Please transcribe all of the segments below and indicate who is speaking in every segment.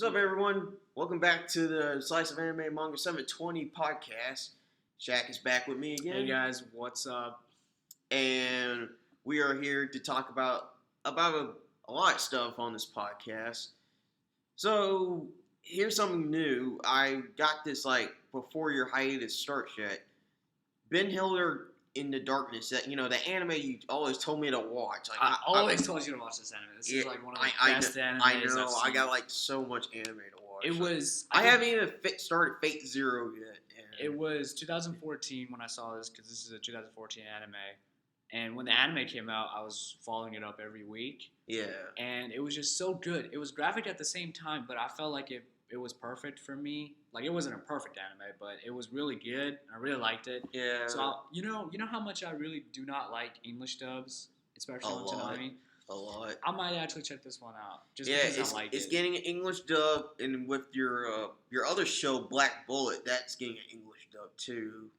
Speaker 1: What's up, everyone? Welcome back to the Slice of Anime Manga 720 podcast. Shaq is back with me again.
Speaker 2: Hey guys, what's up?
Speaker 1: And we are here to talk about a lot of stuff on this podcast. So, here's something new. I got this, before your hiatus starts yet. Ben Hilder in the Darkness, the anime you always told me to watch.
Speaker 2: I always told you to watch this anime. This is one of the best animes.
Speaker 1: I know. I got so much anime to watch.
Speaker 2: It was.
Speaker 1: I haven't even started Fate Zero yet.
Speaker 2: It was 2014 when I saw this because this is a 2014 anime. And when the anime came out, I was following it up every week.
Speaker 1: Yeah.
Speaker 2: And it was just so good. It was graphic at the same time, but I felt like it was perfect for me. Like, it wasn't a perfect anime, but it was really good. I really liked it.
Speaker 1: Yeah.
Speaker 2: So, you know how much I really do not like English dubs, especially on Toonami?
Speaker 1: A lot.
Speaker 2: I might actually check this one out. Because I like
Speaker 1: it's getting an English dub, and with your other show, Black Bullet, that's getting an English dub too.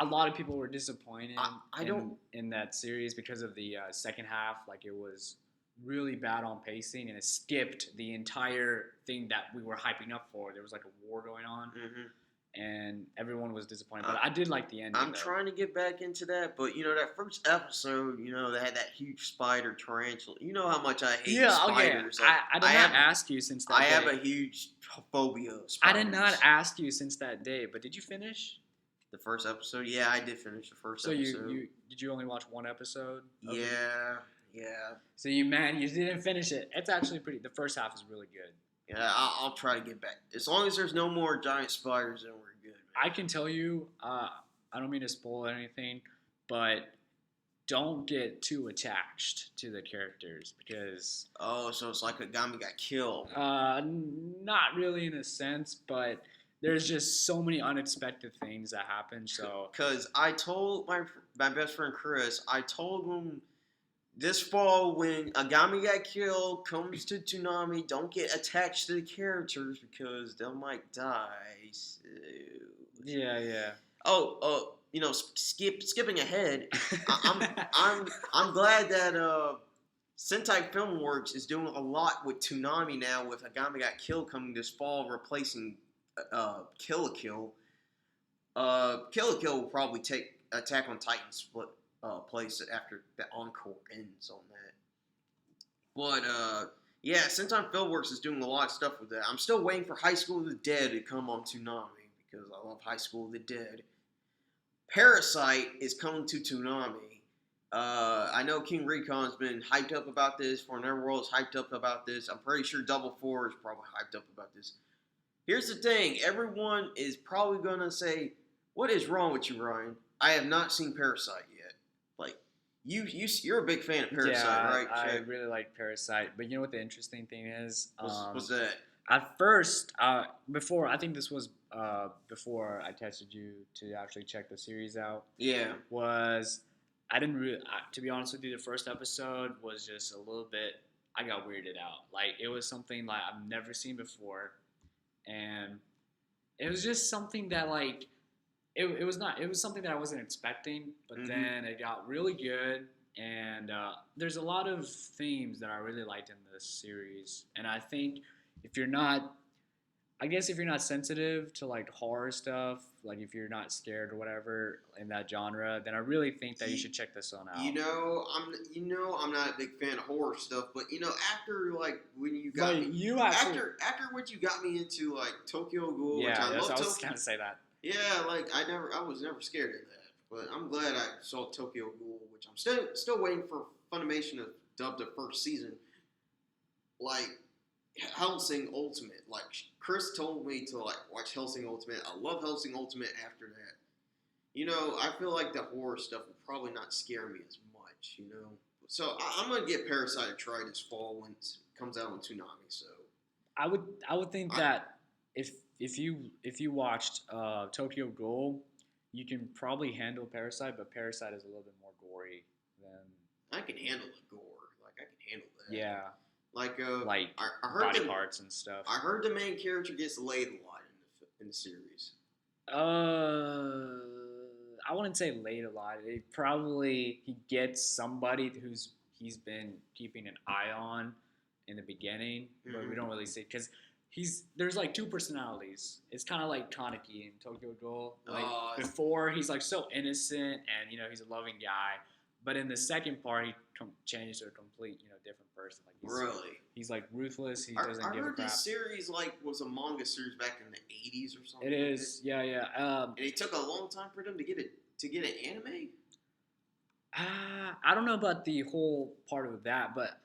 Speaker 2: A lot of people were disappointed
Speaker 1: don't
Speaker 2: in that series because of the second half. Like, it was really bad on pacing, and it skipped the entire thing that we were hyping up for. There was like a war going on, and everyone was disappointed. But I did like the ending.
Speaker 1: I'm trying to get back into that, but that first episode, they had that huge spider tarantula. You know how much I hate spiders.
Speaker 2: Okay. I did not ask you since that day.
Speaker 1: I have a huge phobia of spiders.
Speaker 2: I did not ask you since that day, but did you finish
Speaker 1: the first episode? Yeah, I did finish the first episode.
Speaker 2: So did you only watch one episode?
Speaker 1: Yeah.
Speaker 2: So you didn't finish it. It's actually the first half is really good.
Speaker 1: Yeah, I'll try to get back. As long as there's no more giant spiders, then we're good, man.
Speaker 2: I can tell you, I don't mean to spoil anything, but don't get too attached to the characters because...
Speaker 1: Oh, so it's like Agami got killed.
Speaker 2: Not really in a sense, but there's just so many unexpected things that happen, so...
Speaker 1: Because I told my best friend Chris, I told him... This fall, when Agami got killed, comes to Toonami, don't get attached to the characters because they might die. So.
Speaker 2: Yeah.
Speaker 1: Oh, skipping ahead. I'm glad that Sentai Filmworks is doing a lot with Toonami now. With Agami got killed coming this fall, replacing Kill la Kill. Kill la Kill will probably take Attack on Titan's place after the encore ends on that. But, Sentai Filmworks is doing a lot of stuff with that. I'm still waiting for High School of the Dead to come on Toonami because I love High School of the Dead. Parasite is coming to Toonami. I know King Recon's been hyped up about this. For Neverworld is hyped up about this. I'm pretty sure Double Four is probably hyped up about this. Here's the thing. Everyone is probably going to say, what is wrong with you, Ryan? I have not seen Parasite yet. You're a big fan of Parasite, right?
Speaker 2: I really like Parasite, but you know what the interesting thing is?
Speaker 1: What's that?
Speaker 2: At first, before I think this was before I tested you to actually check the series out.
Speaker 1: Yeah.
Speaker 2: I didn't really, to be honest with you, the first episode was just a little bit. I got weirded out. Like, it was something like I've never seen before, and it was just something that like. It was something that I wasn't expecting, but then it got really good, and there's a lot of themes that I really liked in this series, and I think if you're not sensitive to like horror stuff, like if you're not scared or whatever in that genre, then I really think that you should check this one out.
Speaker 1: I'm not a big fan of horror stuff, but after when you got after what you got me into like Tokyo Ghoul, which I was
Speaker 2: gonna say that.
Speaker 1: Yeah, I was never scared of that, but I'm glad I saw Tokyo Ghoul, which I'm still waiting for Funimation to dub the first season. Like Hellsing Ultimate, like Chris told me to watch Hellsing Ultimate. I love Hellsing Ultimate. After that, I feel like the horror stuff will probably not scare me as much. So I'm gonna get Parasite to try this fall when it comes out on Toonami. So
Speaker 2: I would think that if you watched Tokyo Ghoul, you can probably handle Parasite, but Parasite is a little bit more gory than...
Speaker 1: I can handle the gore. I can handle that.
Speaker 2: Yeah.
Speaker 1: I heard
Speaker 2: body parts and stuff.
Speaker 1: I heard the main character gets laid a lot in the series.
Speaker 2: I wouldn't say laid a lot. He gets somebody he's been keeping an eye on in the beginning, but we don't really see, because there's like two personalities. It's kind of like Kaneki in Tokyo Ghoul. Like
Speaker 1: Oh,
Speaker 2: before, he's like so innocent and he's a loving guy, but in the second part, he changes to a complete different person. Like
Speaker 1: really?
Speaker 2: He's like ruthless. He
Speaker 1: I
Speaker 2: doesn't give a
Speaker 1: heard
Speaker 2: crap.
Speaker 1: this series was a manga series back in the 80s or something.
Speaker 2: It is, yeah.
Speaker 1: And it took a long time for them to get an anime.
Speaker 2: I don't know about the whole part of that, but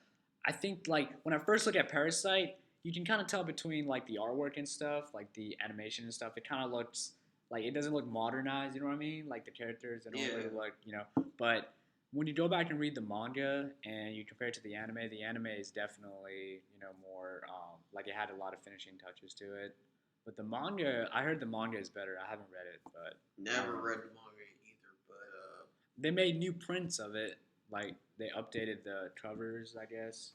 Speaker 2: I think like when I first look at Parasite, you can kind of tell between like the artwork and stuff, like the animation and stuff. It kind of looks like it doesn't look modernized. You know what I mean? Like the characters don't really look, But when you go back and read the manga and you compare it to the anime is definitely more like it had a lot of finishing touches to it. But the manga, I heard the manga is better. I haven't read it, but
Speaker 1: never read the manga either. But
Speaker 2: they made new prints of it. Like they updated the covers, I guess,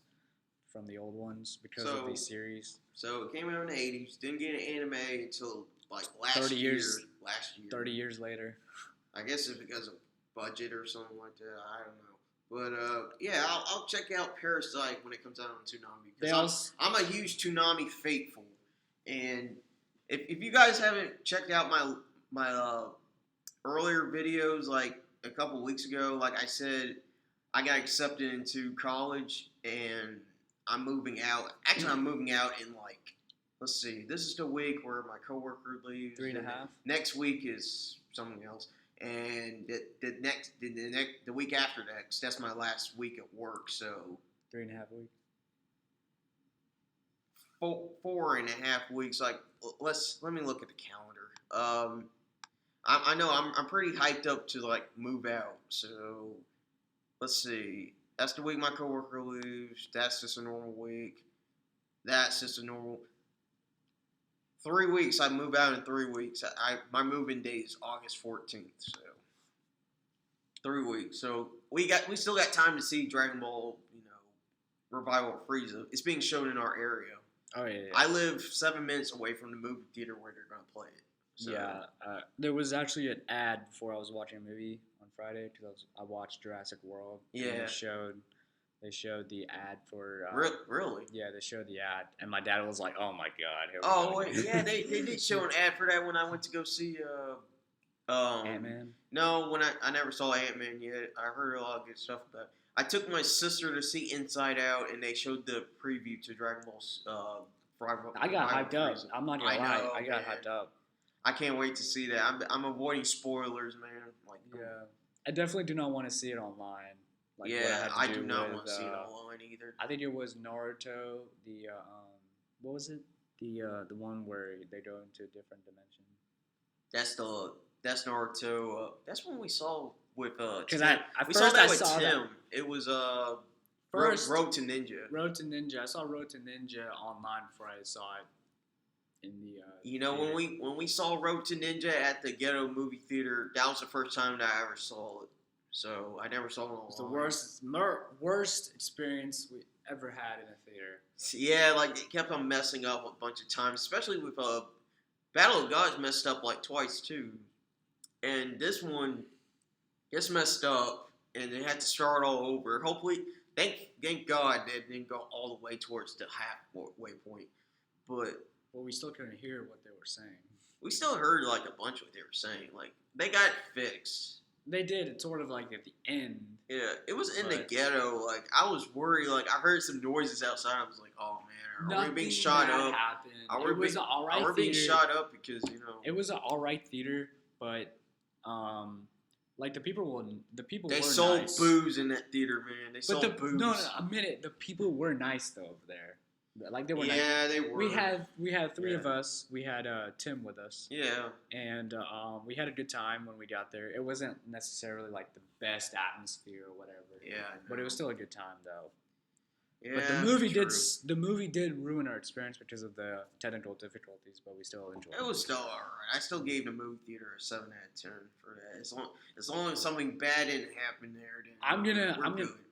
Speaker 2: from the old ones because of these series.
Speaker 1: So it came out in the 80s. Didn't get an anime until like last
Speaker 2: 30
Speaker 1: year.
Speaker 2: years.
Speaker 1: Last year.
Speaker 2: 30 years later.
Speaker 1: I guess it's because of budget or something like that. I don't know. But yeah, I'll check out Parasite when it comes out on Toonami because I'm a huge Toonami faithful, and if you guys haven't checked out my earlier videos, like a couple weeks ago, like I said, I got accepted into college and I'm moving out. Actually, I'm moving out in like, let's see, this is the week where my coworker leaves.
Speaker 2: 3.5.
Speaker 1: Next week is something else. And the week after next, that's my last week at work. So
Speaker 2: 3.5 weeks.
Speaker 1: 4.5 weeks. Like let me look at the calendar. I know I'm pretty hyped up to like move out. So let's see. That's the week my coworker leaves. That's just a normal week. That's just a normal. 3 weeks. I move out in 3 weeks. My move-in date is August 14th. So 3 weeks. So we still got time to see Dragon Ball, Revival of Frieza. It's being shown in our area.
Speaker 2: Oh yeah.
Speaker 1: I live 7 minutes away from the movie theater where they're gonna play it. So.
Speaker 2: Yeah. There was actually an ad before I was watching a movie on Friday because I watched Jurassic World.
Speaker 1: Yeah.
Speaker 2: And they showed the ad for.
Speaker 1: Really?
Speaker 2: Yeah, they showed the ad, and my dad was like, "Oh my god!"
Speaker 1: Oh wait, yeah, they did show an ad for that when I went to go see
Speaker 2: Ant-Man.
Speaker 1: No, when I never saw Ant-Man yet. I heard a lot of good stuff about it. I took my sister to see Inside Out, and they showed the preview to Dragon Ball's.
Speaker 2: I got hyped up. I'm not gonna lie, I got hyped up.
Speaker 1: I can't wait to see that. I'm avoiding spoilers, man. Like,
Speaker 2: yeah, I definitely do not want to see it online. Like
Speaker 1: yeah, I do not want to see it online either.
Speaker 2: I think it was Naruto. The what was it? The one where they go into a different dimension.
Speaker 1: That's Naruto. That's one we saw with
Speaker 2: because
Speaker 1: we saw that with Tim. It was
Speaker 2: first
Speaker 1: Road to Ninja.
Speaker 2: Road to Ninja. I saw Road to Ninja online before I saw it in the.
Speaker 1: Theater. when we saw Road to Ninja at the Ghetto Movie Theater, that was the first time that I ever saw it. So I never saw it online.
Speaker 2: It's the worst experience we ever had in a theater.
Speaker 1: Yeah, like it kept on messing up a bunch of times, especially with Battle of Gods messed up like twice too, and this one gets messed up, and they had to start all over. Hopefully, thank God they didn't go all the way towards the halfway point, but
Speaker 2: we still couldn't hear what they were saying.
Speaker 1: We still heard like a bunch of what they were saying. Like they got it fixed.
Speaker 2: They did. It's sort of like at the end.
Speaker 1: Yeah, it was in the ghetto. Like I was worried. Like I heard some noises outside. I was like, "Oh man, are we being shot up?
Speaker 2: Happened.
Speaker 1: Are we being shot up because
Speaker 2: It was an alright theater, but like the people
Speaker 1: they
Speaker 2: were
Speaker 1: sold
Speaker 2: nice.
Speaker 1: booze in that theater, man. They sold booze.
Speaker 2: No, a minute. The people were nice though over there. Like they were.
Speaker 1: Yeah, they were.
Speaker 2: We had three of us. We had Tim with us.
Speaker 1: Yeah.
Speaker 2: And we had a good time when we got there. It wasn't necessarily like the best atmosphere or whatever.
Speaker 1: Yeah.
Speaker 2: But it was still a good time though.
Speaker 1: Yeah.
Speaker 2: But the movie did ruin our experience because of the technical difficulties, but we still enjoyed it.
Speaker 1: It was still alright. I still gave the movie theater a 7 out of 10 for that. As long as something bad didn't happen there, then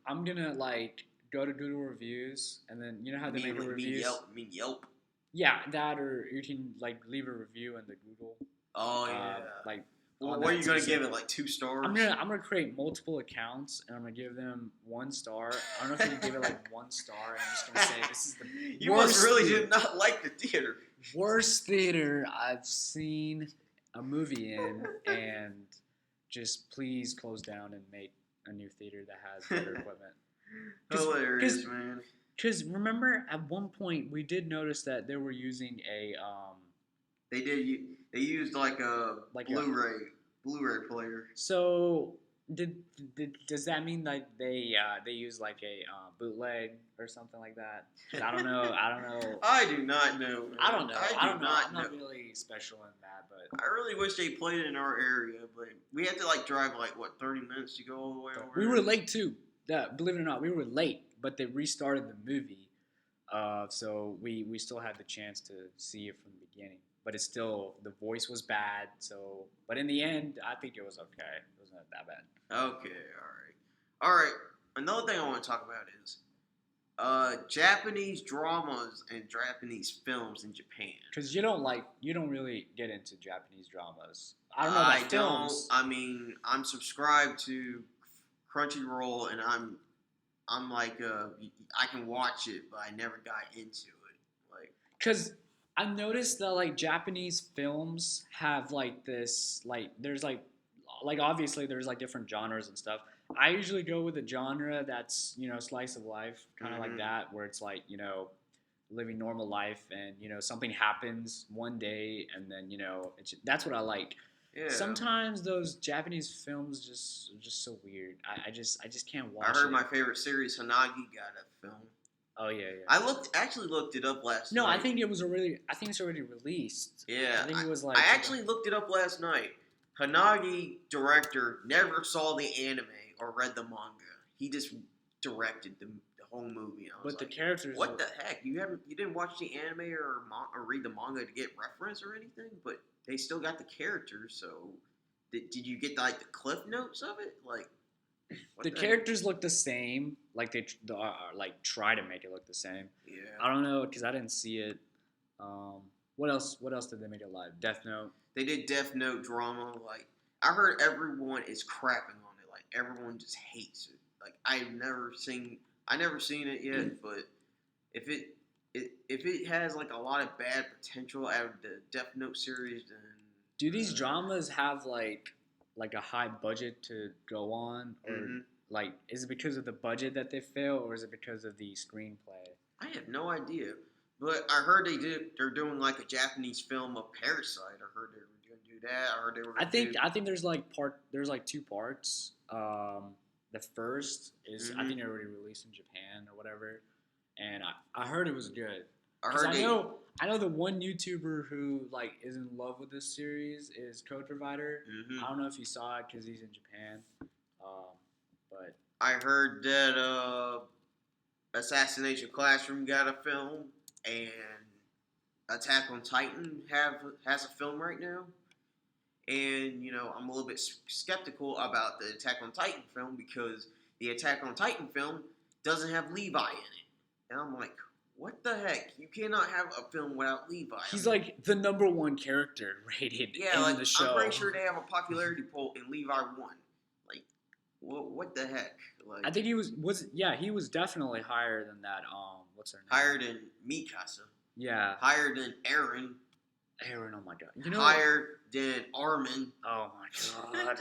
Speaker 2: I'm gonna like go to Google reviews, and then you know how they make reviews.
Speaker 1: Yelp.
Speaker 2: Yeah, that, or you can like leave a review in the Google.
Speaker 1: Oh yeah.
Speaker 2: Like
Speaker 1: Well,
Speaker 2: on
Speaker 1: what are
Speaker 2: that
Speaker 1: you gonna
Speaker 2: specific-
Speaker 1: give it? Like 2 stars?
Speaker 2: I'm gonna create multiple accounts and I'm gonna give them 1 star. I don't know if you can give it like 1 star. I'm just gonna say this is the
Speaker 1: You
Speaker 2: worst
Speaker 1: must really
Speaker 2: theater,
Speaker 1: did not like the theater.
Speaker 2: worst theater I've seen a movie in, and just please close down and make a new theater that has better equipment.
Speaker 1: Hilarious, man.
Speaker 2: Because remember, at one point we did notice that they were using a
Speaker 1: They used like a
Speaker 2: Like a-
Speaker 1: Blu-ray player.
Speaker 2: So does that mean like they use like a bootleg or something like that? 'Cause I don't know.
Speaker 1: I do not know. Man.
Speaker 2: I don't know.
Speaker 1: I do not
Speaker 2: I'm
Speaker 1: know.
Speaker 2: not really special in that, but
Speaker 1: I really wish they played it in our area, but we had to like drive like what 30 minutes to go all the way over.
Speaker 2: we
Speaker 1: there?
Speaker 2: were late too. Believe it or not, we were late, but they restarted the movie, so we still had the chance to see it from the beginning. But it's still, the voice was bad. So, but in the end, I think it was okay. It wasn't that bad.
Speaker 1: Okay, all right. Another thing I want to talk about is Japanese dramas and Japanese films in Japan.
Speaker 2: Because you don't really get into Japanese dramas. I don't know about films.
Speaker 1: I mean, I'm subscribed to Crunchyroll, and I'm like, I can watch it, but I never got into it. Like,
Speaker 2: Because I noticed that like Japanese films have like this there's like obviously there's like different genres and stuff. I usually go with a genre that's slice of life, kind of like that, where it's like living normal life, and something happens one day, and then that's what I like.
Speaker 1: yeah.
Speaker 2: Sometimes those Japanese films just so weird. I just can't watch.
Speaker 1: I heard
Speaker 2: it.
Speaker 1: my favorite series, Hanagi, got a film.
Speaker 2: Oh yeah.
Speaker 1: I actually looked it up last night.
Speaker 2: No, I think it's already released.
Speaker 1: Yeah,
Speaker 2: I think it was like.
Speaker 1: I actually looked it up last night. Hanagi director never saw the anime or read the manga. He just directed the whole movie. And I was
Speaker 2: But the
Speaker 1: like,
Speaker 2: characters.
Speaker 1: what the heck? You didn't watch the anime or read the manga to get reference or anything, but they still got the characters. So did you get like the cliff notes of it? Like what
Speaker 2: The characters look the same. Like they try to make it look the same.
Speaker 1: Yeah.
Speaker 2: I don't know because I didn't see it. What else did they make it live? Death Note.
Speaker 1: They did Death Note drama. Like I heard everyone is crapping on it. Like everyone just hates it. Like I never seen it yet, but if it has like a lot of bad potential out of the Death Note series, then
Speaker 2: Do these dramas have like a high budget to go on, or like is it because of the budget that they fail, or is it because of the screenplay?
Speaker 1: I have no idea. But I heard they're doing like a Japanese film of Parasite. I heard they were going to do that. I heard they were.
Speaker 2: I think there's like 2 parts. The first is I think it already released in Japan or whatever, and I heard it was good. I know the one YouTuber who like is in love with this series is Code Provider. I don't know if you saw it because he's in Japan, but
Speaker 1: I heard that Assassination Classroom got a film, and Attack on Titan has a film right now. And, I'm a little bit skeptical about the Attack on Titan film because the Attack on Titan film doesn't have Levi in it. And I'm like, what the heck? You cannot have a film without Levi.
Speaker 2: He's like the number 1 character rated in the show.
Speaker 1: I'm pretty sure they have a popularity poll and Levi won. Like, what the heck? Like,
Speaker 2: I think he was definitely higher than that. What's her name?
Speaker 1: Higher than Mikasa.
Speaker 2: Yeah.
Speaker 1: Higher than Eren.
Speaker 2: Eren, oh my god.
Speaker 1: Higher than Armin.
Speaker 2: Oh my god.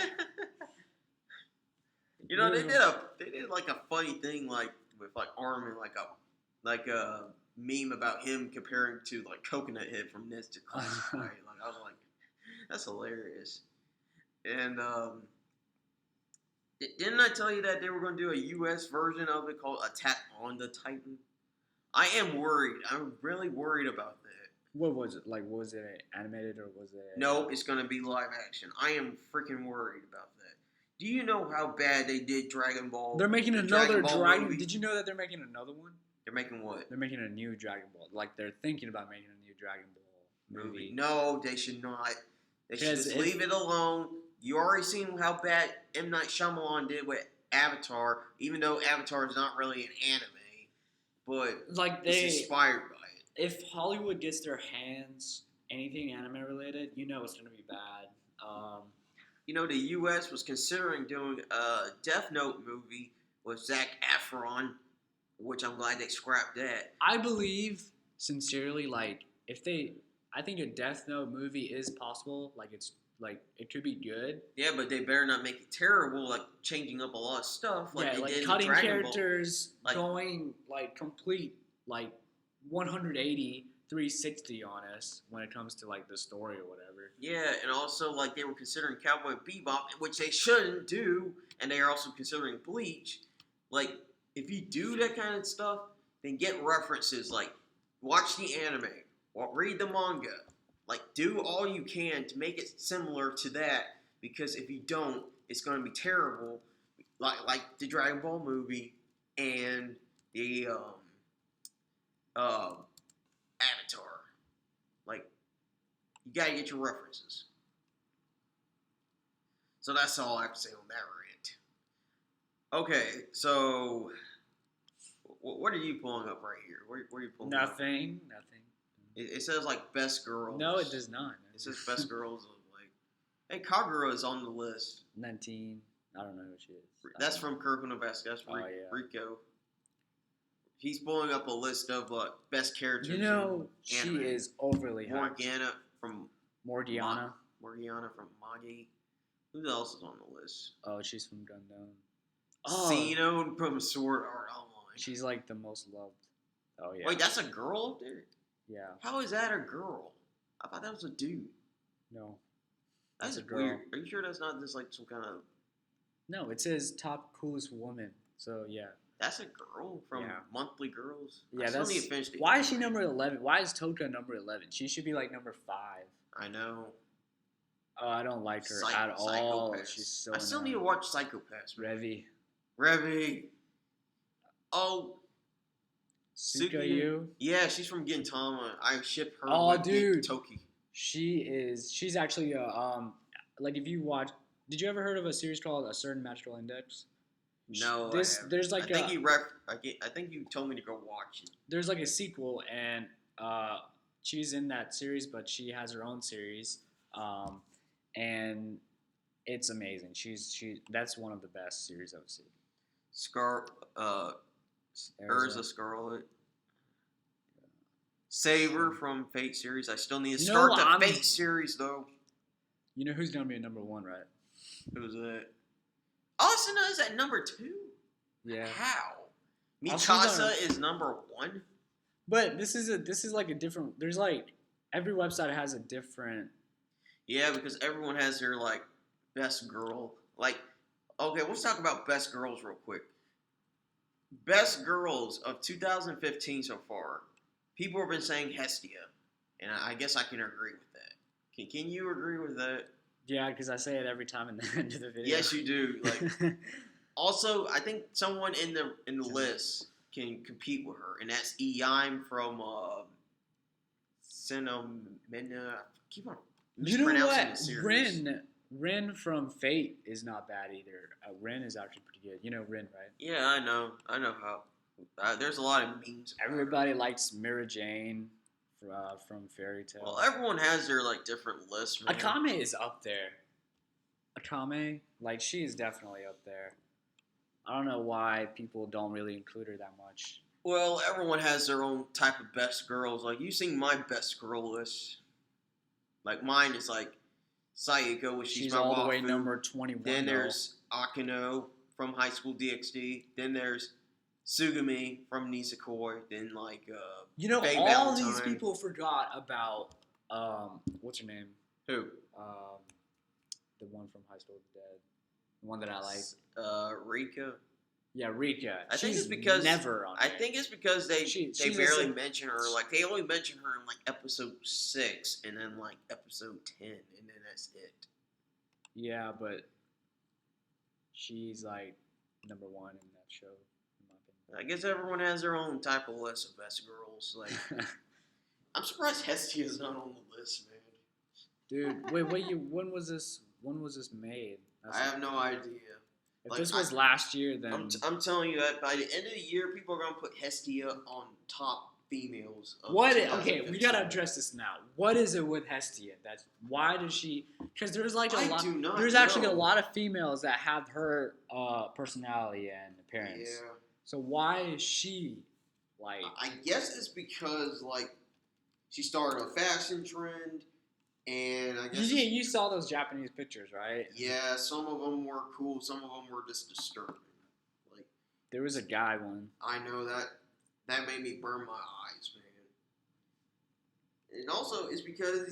Speaker 1: They did like a funny thing like with like Armin, like a meme about him comparing to like Coconut Head from Nest to Classified. Like I was like, that's hilarious. And didn't I tell you that they were going to do a U.S. version of it called Attack on the Titan? I am worried. I'm really worried about that.
Speaker 2: What was it? Like, was it animated or was it?
Speaker 1: No, it's going to be live action. I am freaking worried about that. Do you know how bad they did Dragon Ball?
Speaker 2: They're making another Dragon.
Speaker 1: Movie?
Speaker 2: Did you know that they're making another one?
Speaker 1: They're making what?
Speaker 2: They're making a new Dragon Ball. Like they're thinking about making a new Dragon Ball movie.
Speaker 1: No, they should not. They should just leave it alone. You already seen how bad M. Night Shyamalan did with Avatar, even though Avatar is not really an anime, but
Speaker 2: like
Speaker 1: it's inspired by it.
Speaker 2: If Hollywood gets their hands anything anime related, it's gonna be bad.
Speaker 1: the U.S. was considering doing a Death Note movie with Zac Efron, which I'm glad they scrapped that.
Speaker 2: I believe sincerely, like I think a Death Note movie is possible. Like it could be good.
Speaker 1: Yeah, but they better not make it terrible, like changing up a lot of stuff, like
Speaker 2: Yeah,
Speaker 1: they
Speaker 2: like
Speaker 1: did in
Speaker 2: cutting
Speaker 1: Dragon Ball.
Speaker 2: characters,
Speaker 1: Like-
Speaker 2: going like complete like 180, 360 on us when it comes to like the story or whatever.
Speaker 1: Yeah, and also like they were considering Cowboy Bebop, which they shouldn't do, and they are also considering Bleach. Like, if you do that kind of stuff, then get references. Like, watch the anime or read the manga. Like, do all you can to make it similar to that, because if you don't, it's going to be terrible. Like the Dragon Ball movie and the Avatar. Like, you gotta get your references. So that's all I have to say on that rant. Okay, so what are you pulling up right here? What are you pulling up?
Speaker 2: Nothing.
Speaker 1: It says like best girls.
Speaker 2: No, it does not.
Speaker 1: It says best girls of like. Hey, Kagura is on the list.
Speaker 2: 19. I don't know who she is.
Speaker 1: That's from Kuroko no Basket. That's from Rico. He's pulling up a list of best characters.
Speaker 2: You know,
Speaker 1: in anime.
Speaker 2: she is overly hyped.
Speaker 1: Morgana from
Speaker 2: Morgiana.
Speaker 1: Morgiana from Magi. Who else is on the list?
Speaker 2: Oh, she's from Gundam.
Speaker 1: Xeno from Sword Art Online.
Speaker 2: She's like the most loved. Oh yeah.
Speaker 1: Wait, that's a girl up there?
Speaker 2: Yeah.
Speaker 1: How is that a girl? I thought that was a dude.
Speaker 2: No.
Speaker 1: That's
Speaker 2: a girl.
Speaker 1: weird. Are you sure that's not just like some kind of...
Speaker 2: No, it says top coolest woman. So yeah.
Speaker 1: That's a girl from Monthly Girls?
Speaker 2: Yeah,
Speaker 1: I still
Speaker 2: that's...
Speaker 1: need to finish the
Speaker 2: Why is she number 11? Why is Toka number 11? She should be like number 5.
Speaker 1: I know.
Speaker 2: Oh, I don't like her at all. She's so
Speaker 1: I still need to watch Psychopaths.
Speaker 2: Revi.
Speaker 1: Oh.
Speaker 2: Sukayu.
Speaker 1: Yeah, she's from Gintama. I ship her with Toki.
Speaker 2: She's actually like if you watch, did you ever heard of a series called A Certain Magical Index?
Speaker 1: No,
Speaker 2: there's like
Speaker 1: I think you told me to go watch it.
Speaker 2: There's like a sequel, and she's in that series, but she has her own series, and it's amazing. That's one of the best series I've seen. Urza Scarlet.
Speaker 1: Saber from Fate series. I still need to start the Fate series though.
Speaker 2: You know who's gonna be at number 1, right?
Speaker 1: Who's that? Asuna is at number 2?
Speaker 2: Yeah.
Speaker 1: How? Mikasa is number 1?
Speaker 2: But this is like a different. There's like every website has a different.
Speaker 1: Yeah, because everyone has their like best girl. Like, okay, let's talk about best girls real quick. Best girls of 2015 so far. People have been saying Hestia, and I guess I can agree with that. Can you agree with that?
Speaker 2: Yeah, because I say it every time in the end of the video.
Speaker 1: Yes, you do. Like, also, I think someone in the list can compete with her, and that's Eime from Cinnamena. Keep on mispronouncing the series.
Speaker 2: Rin from Fate is not bad either. Rin is actually pretty good. You know Rin, right?
Speaker 1: Yeah, I know how. There's a lot of memes.
Speaker 2: Everybody likes Mira Jane from Fairy Tail.
Speaker 1: Well, everyone has their like different lists. Man.
Speaker 2: Akame is up there. Akame, like she is definitely up there. I don't know why people don't really include her that much.
Speaker 1: Well, everyone has their own type of best girls. Like you seen my best girl list. Like mine is like Sayako, which she's my
Speaker 2: all
Speaker 1: wafu.
Speaker 2: The way number 21.
Speaker 1: Then there's Akino from High School DxD. Then there's Sugami from Nisekoi. Then like
Speaker 2: you know,
Speaker 1: Faye
Speaker 2: all
Speaker 1: Valentine.
Speaker 2: these people forgot about what's her name?
Speaker 1: Who?
Speaker 2: The one from High School of the Dead. The one that I like.
Speaker 1: Rika.
Speaker 2: Yeah, Rika.
Speaker 1: I think it's because
Speaker 2: never on.
Speaker 1: I think it's because they
Speaker 2: she's
Speaker 1: barely mention her. Like they only mention her in like episode 6 and then like episode 10 and then that's it.
Speaker 2: Yeah, but she's like number 1 in that show. In my opinion.
Speaker 1: I guess everyone has their own type of list of best girls. Like I'm surprised Hestia is not on the list, man.
Speaker 2: Dude, wait, when was this? When was this made?
Speaker 1: I have no idea.
Speaker 2: If this was last year, then
Speaker 1: I'm telling you that by the end of the year, people are gonna put Hestia on top females. Of
Speaker 2: What? Okay,
Speaker 1: 2015.
Speaker 2: we gotta address this now. What is it with Hestia? Why does she? Because there's like a lot.
Speaker 1: do not
Speaker 2: There's actually a
Speaker 1: know.
Speaker 2: lot of females that have her personality and appearance.
Speaker 1: Yeah.
Speaker 2: So why is she like?
Speaker 1: I guess it's because like she started a fashion trend, and I guess
Speaker 2: You saw those Japanese pictures, right?
Speaker 1: yeah, some of them were cool, some of them were just disturbing. Like
Speaker 2: There was a guy one.
Speaker 1: I know that made me burn my eyes, man. And also, it's because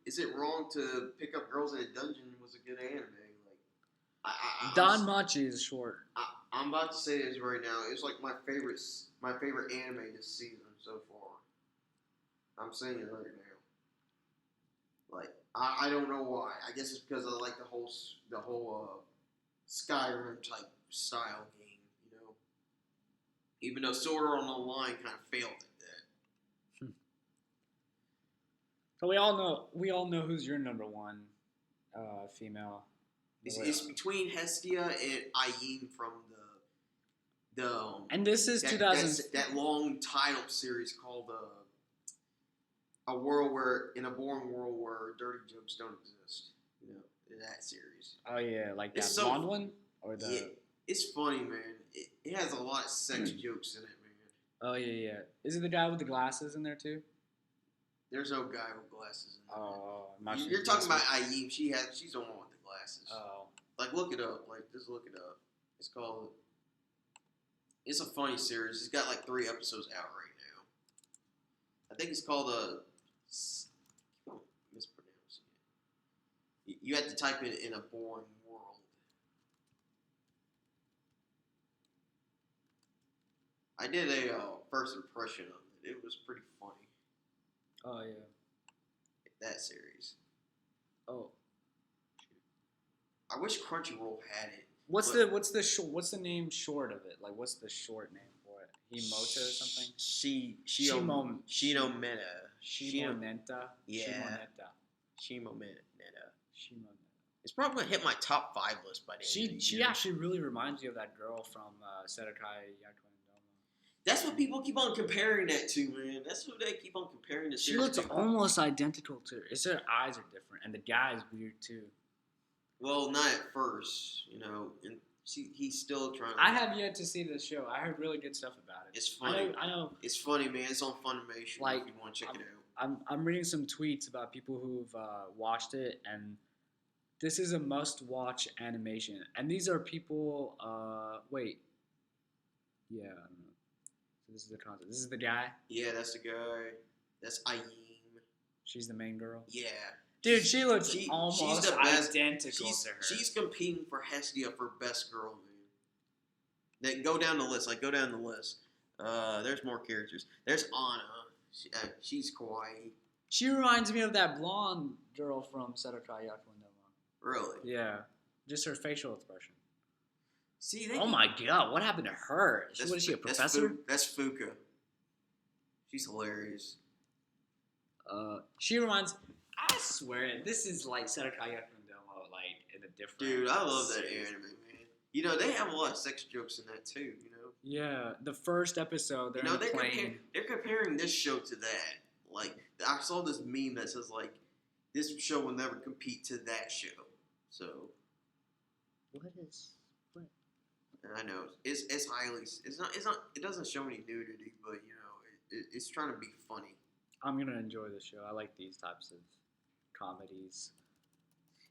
Speaker 1: is it wrong to pick up girls in a dungeon was a good anime. Like
Speaker 2: Don Machi is short.
Speaker 1: I'm about to say this right now. It's like my favorite anime this season so far. I'm saying it right now. Like I don't know why. I guess it's because I like the whole Skyrim type style game. Even though Sword Art Online kind of failed at that.
Speaker 2: So we all know who's your number one female.
Speaker 1: It's between Hestia and Ayin from the
Speaker 2: and this is 2000.
Speaker 1: that long title series called a world where in a boring world where dirty jokes don't exist. That series.
Speaker 2: Oh yeah, like that
Speaker 1: It's
Speaker 2: blonde one or the.
Speaker 1: Yeah, it's funny, man. It has a lot of sex jokes in it, man.
Speaker 2: Oh yeah. Is it the guy with the glasses in there too?
Speaker 1: There's no guy with glasses in there.
Speaker 2: Oh,
Speaker 1: You're talking about Ayin. She's the one with the glasses.
Speaker 2: Oh.
Speaker 1: Like, look it up. Like, just look it up. It's a funny series. It's got like 3 episodes out right now. I think it's called I'm mispronouncing it. You have to type it in a boring world. I did a first impression of it. It was pretty funny.
Speaker 2: Oh yeah.
Speaker 1: That series.
Speaker 2: Oh.
Speaker 1: I wish Crunchyroll had it.
Speaker 2: What's the name short of it? Like what's the short name for it? Himota or something?
Speaker 1: Shinometa.
Speaker 2: Shimoneta.
Speaker 1: Yeah.
Speaker 2: Shimoneta.
Speaker 1: It's probably gonna hit my top 5 list by the end of the
Speaker 2: She
Speaker 1: year.
Speaker 2: actually really reminds you of that girl from Sedakai Yakuin.
Speaker 1: That's what people keep on comparing that to, man. That's what they keep on comparing the
Speaker 2: She
Speaker 1: series
Speaker 2: looks
Speaker 1: to.
Speaker 2: almost identical to her. It's her eyes are different, and the guy is weird too.
Speaker 1: Well, not at first, and he's still trying to...
Speaker 2: I have yet to see this show. I heard really good stuff about it.
Speaker 1: It's funny.
Speaker 2: I know.
Speaker 1: It's funny, man. It's on Funimation if you want to check it out.
Speaker 2: I'm reading some tweets about people who've watched it, and this is a must-watch animation. And these are people... wait. Yeah, I don't know. So this is the concept. This is the guy?
Speaker 1: Yeah, that's the guy. That's Ayin.
Speaker 2: She's the main girl?
Speaker 1: Yeah.
Speaker 2: Dude, she looks almost
Speaker 1: she's the best.
Speaker 2: identical to her.
Speaker 1: She's competing for Hestia for best girl, man. Then go down the list. Go down the list. There's more characters. There's Anna. She's kawaii.
Speaker 2: She reminds me of that blonde girl from Sedakai Yakuin.
Speaker 1: Really?
Speaker 2: Yeah. Just her facial expression.
Speaker 1: See,
Speaker 2: oh my god, what happened to her? What is she, a professor?
Speaker 1: That's Fuka. She's hilarious.
Speaker 2: She reminds... I swear, this is like Sedakai Yakuin, like in a different...
Speaker 1: Dude, I love that
Speaker 2: series.
Speaker 1: anime, man. They have a lot of sex jokes in that too,
Speaker 2: Yeah, the first episode, they're
Speaker 1: they're comparing this show to that. Like, I saw this meme that says, like, this show will never compete to that show. So...
Speaker 2: What?
Speaker 1: I know it's highly... It doesn't show any nudity, but, it's trying to be funny.
Speaker 2: I'm gonna enjoy the show. I like these types of comedies.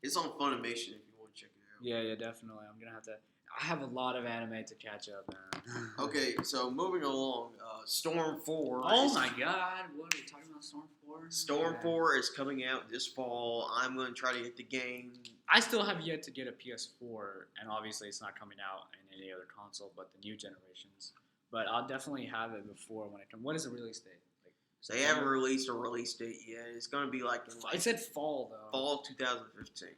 Speaker 1: It's on Funimation if you want to check it out.
Speaker 2: Yeah, definitely. I'm gonna have to. I have a lot of anime to catch up, man.
Speaker 1: Okay, so moving along, Storm 4.
Speaker 2: Oh my god, what are we talking about? Storm 4?
Speaker 1: Storm 4 is coming out this fall. I'm going to try to get the game.
Speaker 2: I still have yet to get a PS4, and obviously it's not coming out in any other console but the new generations. But I'll definitely have it before when it comes. What is the release date?
Speaker 1: They haven't released a release date yet. It's going to be
Speaker 2: it said fall, though.
Speaker 1: Fall 2015.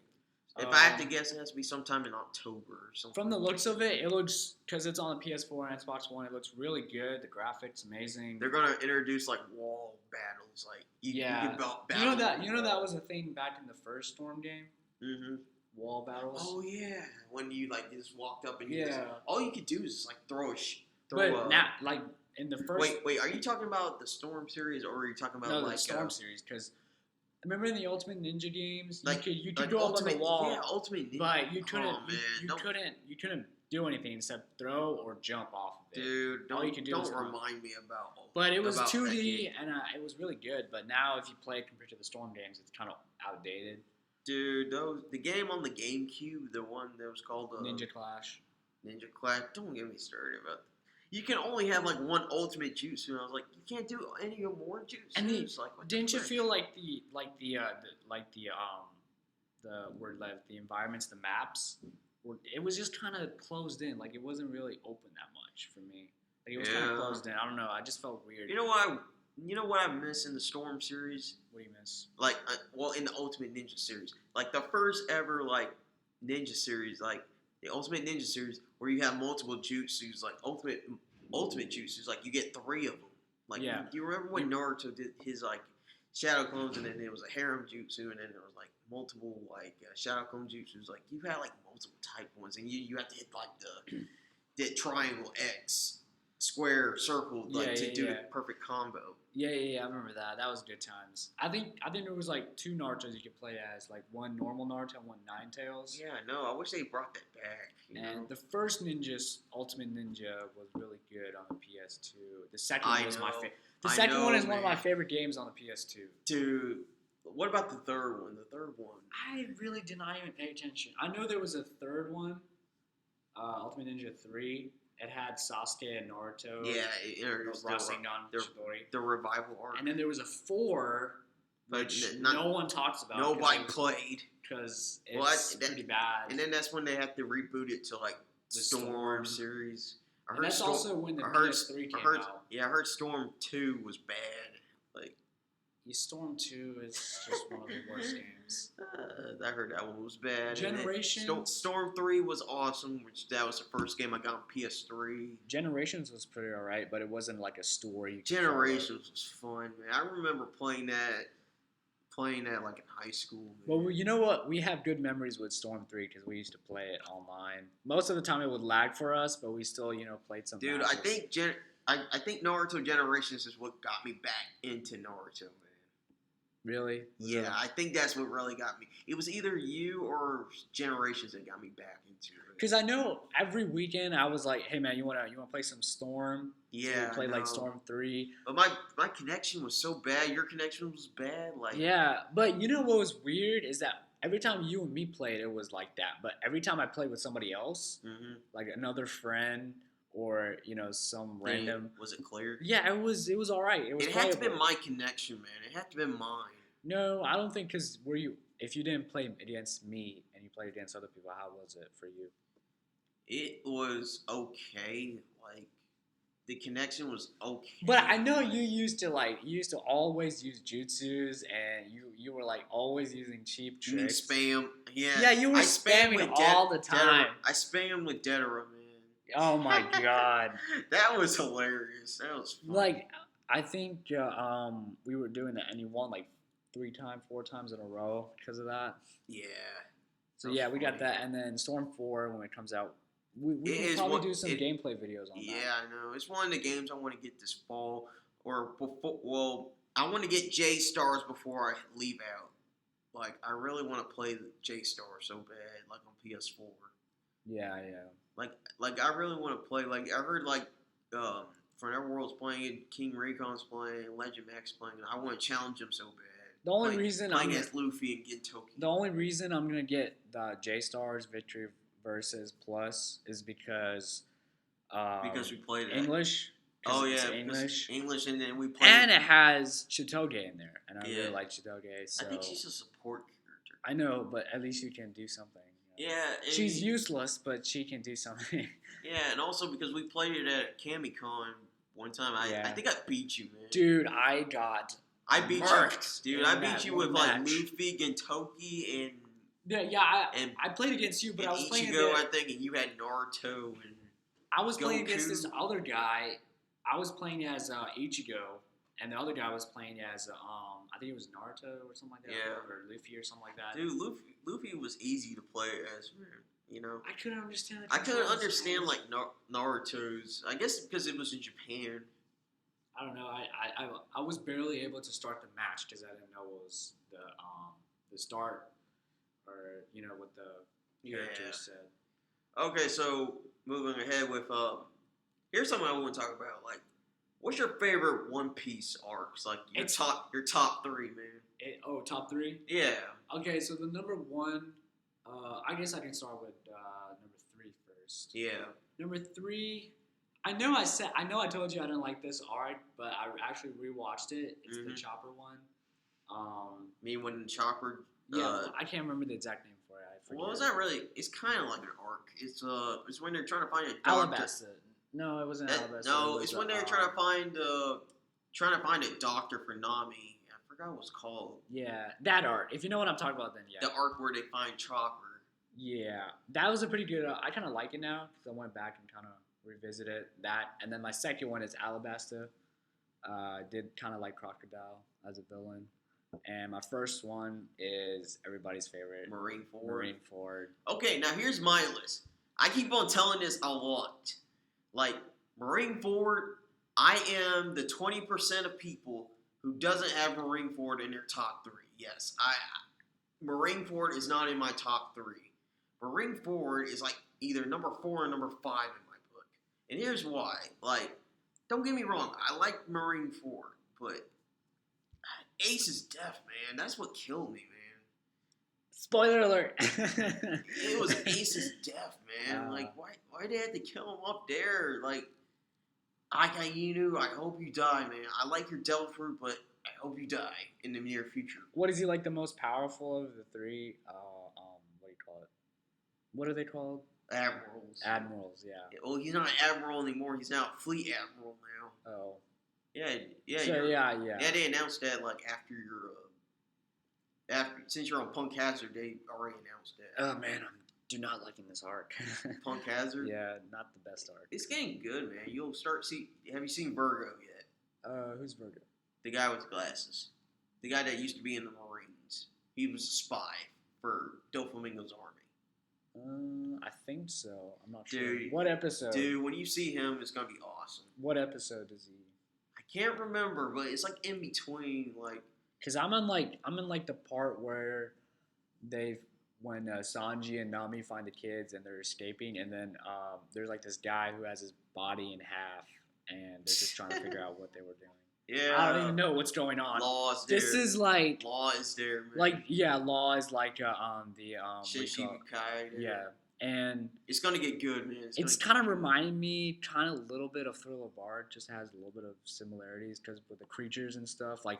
Speaker 1: If I have to guess, it has to be sometime in October or something.
Speaker 2: From the looks of it, because it's on the PS4 and Xbox One, it looks really good. The graphics amazing.
Speaker 1: They're going to introduce wall battles. You can battle.
Speaker 2: You know that was a thing back in the first Storm game?
Speaker 1: Mm-hmm.
Speaker 2: Wall battles.
Speaker 1: Oh, yeah. When you just walked up and
Speaker 2: all
Speaker 1: you could do is throw a...
Speaker 2: But now, in the first.
Speaker 1: Wait. Are you talking about the Storm series, or are you talking about
Speaker 2: No,
Speaker 1: like
Speaker 2: the Storm series, because remember in the Ultimate Ninja games,
Speaker 1: like
Speaker 2: you could
Speaker 1: like
Speaker 2: go
Speaker 1: Ultimate,
Speaker 2: up on the wall,
Speaker 1: yeah, Ultimate Ninja.
Speaker 2: but you couldn't
Speaker 1: Oh, man,
Speaker 2: you couldn't do anything except throw or jump off of it.
Speaker 1: Dude,
Speaker 2: All you could do was
Speaker 1: don't
Speaker 2: run.
Speaker 1: remind me about.
Speaker 2: But it was
Speaker 1: about that
Speaker 2: 2D
Speaker 1: game.
Speaker 2: and it was really good. But now if you play it compared to the Storm games, it's kind of outdated.
Speaker 1: Dude, the game on the GameCube, the one that was called
Speaker 2: Ninja Clash.
Speaker 1: Ninja Clash. Don't get me started about that. You can only have like one ultimate jutsu, and I was like, you can't do any more jutsus.
Speaker 2: And
Speaker 1: like,
Speaker 2: didn't you feel like the word like the environments, the maps, it was just kind of closed in. Like it wasn't really open that much for me. Like it was kind of closed in. I don't know. I just felt weird.
Speaker 1: You know what I miss in the Storm series?
Speaker 2: What do you miss?
Speaker 1: Like, in the Ultimate Ninja series, like the first ever like ninja series, like the Ultimate Ninja series, where you have multiple jutsus, like ultimate jutsus, like you get 3 of them. Like,
Speaker 2: yeah.
Speaker 1: Do you remember when Naruto did his like shadow clones, and then there was a harem jutsu, and then there was like multiple like shadow clone jutsus? Like you had like multiple type ones, and you have to hit like the triangle X, square, circle, like to do the perfect combo.
Speaker 2: Yeah, I remember that. That was good times. I think there was like 2 Narutos you could play as, like one normal Naruto and one Ninetales.
Speaker 1: Yeah, no, I wish they brought that back.
Speaker 2: And the first Ultimate Ninja was really good on the PS2. The second one was my favorite. The second one is one of my favorite games on the PS2.
Speaker 1: Dude, what about the third one? The third one.
Speaker 2: I really did not even pay attention. I know there was a third one, Ultimate Ninja 3. It had Sasuke and Naruto.
Speaker 1: Yeah, the revival arc.
Speaker 2: And then there was a 4, which no one talks about.
Speaker 1: Nobody played.
Speaker 2: Because it's pretty bad.
Speaker 1: And then that's when they have to reboot it to like the Storm series.
Speaker 2: That's also when the PS3 came out.
Speaker 1: Yeah, I heard Storm 2 was bad. Like,
Speaker 2: Storm 2 is just one of the worst games.
Speaker 1: I heard that one was bad.
Speaker 2: Generations.
Speaker 1: Storm 3 was awesome, which that was the first game I got on PS3.
Speaker 2: Generations was pretty alright, but it wasn't like a story.
Speaker 1: Generations was fun, man. I remember playing that like in high school. Man.
Speaker 2: Well, you know what? We have good memories with Storm 3 because we used to play it online. Most of the time it would lag for us, but we still, played some matches.
Speaker 1: I think Naruto Generations is what got me back into Naruto, man.
Speaker 2: Really?
Speaker 1: Yeah, I think that's what really got me. It was either you or Generations that got me back into it.
Speaker 2: Because I know every weekend I was like, hey man, you wanna play some Storm?
Speaker 1: Yeah,
Speaker 2: so play like Storm 3.
Speaker 1: But my connection was so bad. Your connection was bad. Like,
Speaker 2: yeah, but you know what was weird is that every time you and me played, it was like that. But every time I played with somebody else, like another friend or some random,
Speaker 1: was it clear?
Speaker 2: Yeah, it was all right. It
Speaker 1: had to be my connection, man. It had to be mine.
Speaker 2: No, I don't think because if you didn't play against me and you played against other people, how was it for you?
Speaker 1: It was okay. Like, the connection was okay.
Speaker 2: But I know you used to always use jutsus, and you were like always using cheap tricks.
Speaker 1: You mean spam? Yeah.
Speaker 2: Yeah, you were spamming all the time.
Speaker 1: I spammed with Dedera, man.
Speaker 2: Oh my god.
Speaker 1: That was hilarious. That was fun.
Speaker 2: Like, I think we were doing that, and you won like 4 times in a row because of that.
Speaker 1: Yeah.
Speaker 2: So yeah, we got that, and then Storm 4 when it comes out. We can probably do some gameplay videos on that.
Speaker 1: Yeah, I know. It's one of the games I want to get this fall, or before. Well, I want to get J-Stars before I leave out. Like, I really want to play the J-Star so bad, like on PS4.
Speaker 2: Yeah.
Speaker 1: Like I really want to play. Like, I heard like Forever World's playing it, King Raycon's playing, Legend Max playing it. I want to challenge him so bad.
Speaker 2: The only reason
Speaker 1: playing as Luffy and Gintoki.
Speaker 2: The only reason I'm gonna get the J-Stars Victory Versus Plus is because
Speaker 1: we played it.
Speaker 2: English.
Speaker 1: Oh yeah,
Speaker 2: English,
Speaker 1: and then we played.
Speaker 2: And it has Chitoge in there, and I really like Chitoge. So
Speaker 1: I think she's a support character.
Speaker 2: I know, but at least you can do something.
Speaker 1: Yeah,
Speaker 2: she's useless, but she can do something.
Speaker 1: Yeah, and also because we played it at KamiCon one time, I think I beat you, man.
Speaker 2: Dude, I
Speaker 1: beat you, dude. I beat you with like Luffy, Gintoki, and
Speaker 2: I played against you, but I was playing
Speaker 1: Ichigo, I think, and you had Naruto and
Speaker 2: I was playing
Speaker 1: Goku.
Speaker 2: against this other guy. I was playing as Ichigo, and the other guy was playing as I think it was Naruto or something like that, or Luffy or something like that.
Speaker 1: Dude, Luffy was easy to play as, man.
Speaker 2: I couldn't understand.
Speaker 1: I couldn't understand like Naruto's. I guess because it was in Japan.
Speaker 2: I don't know. I was barely able to start the match because I didn't know what was the start or what the characters said.
Speaker 1: Okay, so moving ahead with here's something I want to talk about. Like, what's your favorite One Piece arcs? Like your top three, man.
Speaker 2: Top three?
Speaker 1: Yeah.
Speaker 2: Okay, so the number one, I guess I can start with number three first.
Speaker 1: Yeah.
Speaker 2: Number three, I know I told you I didn't like this arc, but I actually rewatched it. It's the Chopper one.
Speaker 1: When Chopper?
Speaker 2: Yeah, I can't remember the exact name for it. I forget.
Speaker 1: Well, is that really? It's kind of like an arc. It's when they're trying to find a doctor.
Speaker 2: Alabasta. No, it wasn't Alabasta.
Speaker 1: No, it's when they're trying to find a doctor for Nami. I forgot what it's called.
Speaker 2: Yeah, that arc. If you know what I'm talking about, then yeah.
Speaker 1: The arc where they find Chopper.
Speaker 2: Yeah, that was a pretty good. I kind of like it now because I went back and kind of revisited that. And then my second one is Alabasta. Did kind of like Crocodile as a villain. And my first one is everybody's favorite, Marineford.
Speaker 1: Okay, now here's my list. I keep on telling this a lot. Like, Marineford, I am the 20% of people who doesn't have Marineford in their top three. Yes, Marineford is not in my top three. Marineford is like either number 4 or number 5 in my book. And here's why. Like, don't get me wrong, I like Marineford, but Ace's death, man, that's what killed me, man.
Speaker 2: Spoiler alert.
Speaker 1: It was Ace's death, man. Like, why they had to kill him up there? Like, Akainu, I hope you die, man. I like your Delphi, but I hope you die in the near future.
Speaker 2: What is he like the most powerful of the three? What do you call it? What are they called? Admirals, yeah.
Speaker 1: Well, he's not an admiral anymore. He's now a fleet admiral now.
Speaker 2: Oh.
Speaker 1: Yeah.
Speaker 2: So, yeah.
Speaker 1: Yeah, they announced that like after since you're on Punk Hazard, they already announced that.
Speaker 2: Oh man, I'm do not liking this arc.
Speaker 1: Punk Hazard.
Speaker 2: Yeah, not the best arc.
Speaker 1: It's getting good, man. You'll start have you seen Virgo yet?
Speaker 2: Who's Virgo?
Speaker 1: The guy with glasses. The guy that used to be in the Marines. He was a spy for Doflamingo's army.
Speaker 2: I think so. I'm not sure.
Speaker 1: Dude,
Speaker 2: what episode?
Speaker 1: Dude, when you see him, it's gonna be awesome.
Speaker 2: What episode is he?
Speaker 1: I can't remember, but it's like in between, like.
Speaker 2: Cause I'm in the part where when Sanji and Nami find the kids and they're escaping, and then there's like this guy who has his body in half, and they're just trying to figure out what they were doing.
Speaker 1: Yeah,
Speaker 2: I don't even know what's going on.
Speaker 1: Law is there.
Speaker 2: This is like
Speaker 1: Law is there, man.
Speaker 2: Like Law is like the
Speaker 1: Shichibukai.
Speaker 2: Yeah, and
Speaker 1: it's gonna get good, man.
Speaker 2: It's kind of reminding me, kind of a little bit of Thriller Bark. Just has a little bit of similarities because with the creatures and stuff, like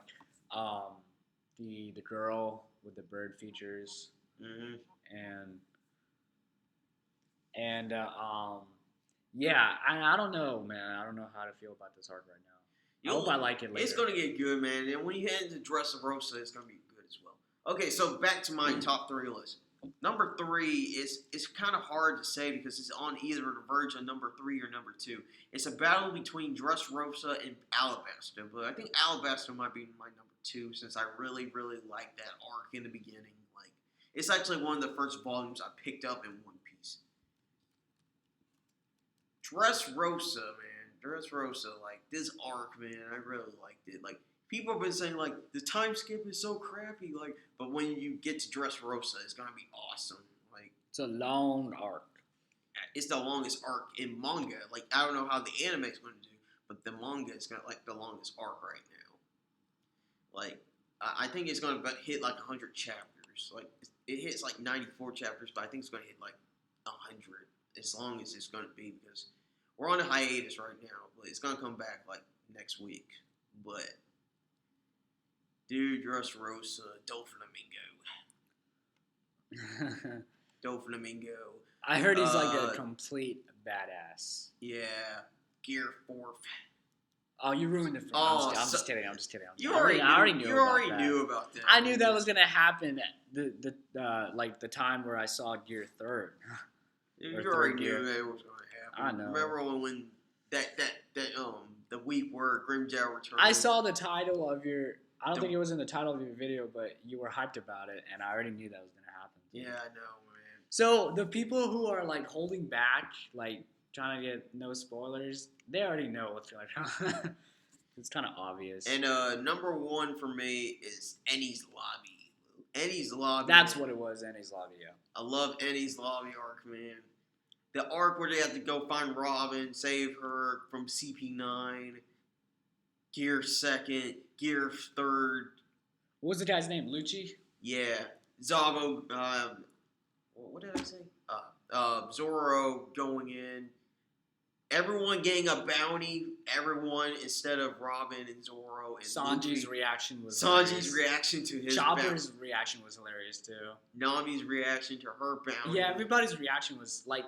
Speaker 2: the girl with the bird features, and I don't know, man. I don't know how to feel about this arc right now. I hope I like it later.
Speaker 1: It's gonna get good, man. And when you head into Dressrosa, it's gonna be good as well. Okay, so back to my top 3 list. Number 3 is kind of hard to say because it's on either the verge of number 3 or number 2. It's a battle between Dressrosa and Alabasta, but I think Alabasta might be my number 2 since I really, really like that arc in the beginning. Like, it's actually one of the first volumes I picked up in One Piece. Dressrosa, man. Dressrosa, like, this arc, man, I really liked it. Like, people have been saying, like, the time skip is so crappy, like, but when you get to Dressrosa, it's gonna be awesome. Like,
Speaker 2: it's a long arc.
Speaker 1: It's the longest arc in manga. Like, I don't know how the anime is gonna do, but the manga is gonna, like, the longest arc right now. Like, I think it's gonna hit, like, 100 chapters. Like, it hits, like, 94 chapters, but I think it's gonna hit, like, 100, as long as it's gonna be, because we're on a hiatus right now, but it's gonna come back like next week. But dude, Dressrosa, Doflamingo.
Speaker 2: I heard he's like a complete badass.
Speaker 1: Yeah, Gear 4.
Speaker 2: Oh, you ruined it for me. I'm just kidding. I
Speaker 1: already
Speaker 2: knew
Speaker 1: about that.
Speaker 2: I knew that was gonna happen. The time where I saw Gear 3rd.
Speaker 1: You already knew that was gonna happen.
Speaker 2: I know.
Speaker 1: Remember when the week where Grimjow returned?
Speaker 2: I saw the title of your. I don't think it was in the title of your video, but you were hyped about it, and I already knew that was gonna happen.
Speaker 1: Yeah, I know, man.
Speaker 2: So the people who are like holding back, like trying to get no spoilers, they already know what's going on. It's kind of obvious.
Speaker 1: And number one for me is Ennie's Lobby. Ennie's Lobby.
Speaker 2: That's what it was, Ennie's Lobby, yeah.
Speaker 1: I love Ennie's Lobby arc, man. The arc where they have to go find Robin, save her from CP9, Gear 2nd, Gear 3rd.
Speaker 2: What was the guy's name? Lucci?
Speaker 1: Yeah. Zago, what did I say? Zoro going in. Everyone getting a bounty. Everyone instead of Robin and Zoro. And
Speaker 2: Sanji's
Speaker 1: Luffy.
Speaker 2: reaction was
Speaker 1: Sanji's reaction to his
Speaker 2: Chopper's
Speaker 1: bounty.
Speaker 2: reaction was hilarious too.
Speaker 1: Nami's reaction to her bounty.
Speaker 2: Yeah, everybody's reaction was like,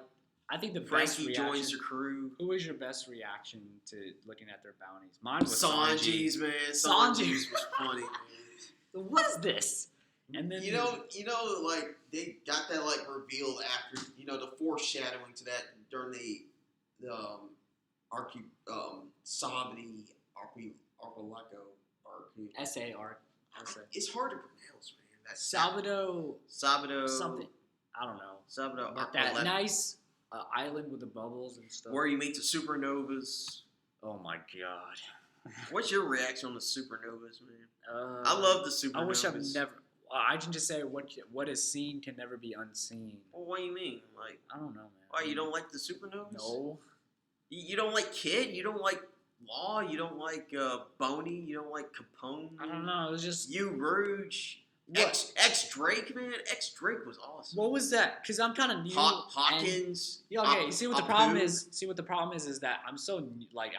Speaker 2: I think the best
Speaker 1: Frankie
Speaker 2: reaction.
Speaker 1: joins the crew.
Speaker 2: Who was your best reaction to looking at their bounties? Mine was
Speaker 1: Sanji's,
Speaker 2: Sanji.
Speaker 1: man.
Speaker 2: Sanji.
Speaker 1: Sanji's was funny, man.
Speaker 2: What is this? And then
Speaker 1: You know, like they got that like revealed after, the foreshadowing to that during the Sabri Archipelago arc.
Speaker 2: SA arc.
Speaker 1: It's hard to pronounce, man. That's
Speaker 2: Sabato something. I don't know.
Speaker 1: Sabato
Speaker 2: But that nice island with the bubbles and stuff.
Speaker 1: where you meet the supernovas.
Speaker 2: Oh my god.
Speaker 1: What's your reaction on the supernovas, man? I love the supernovas.
Speaker 2: I wish I've never. I can just say what is seen can never be unseen.
Speaker 1: Well, what do you mean? Like,
Speaker 2: I don't know, man.
Speaker 1: why you don't like the supernovas?
Speaker 2: No.
Speaker 1: You don't like Kid? You don't like Law? You don't like Boney? You don't like Capone?
Speaker 2: I don't know. It was just
Speaker 1: You Rouge? X Drake, man. X Drake was awesome.
Speaker 2: What was that? Because I'm kind of new.
Speaker 1: Hawkins.
Speaker 2: Yeah, okay. See what the problem is. See what the problem is that I'm so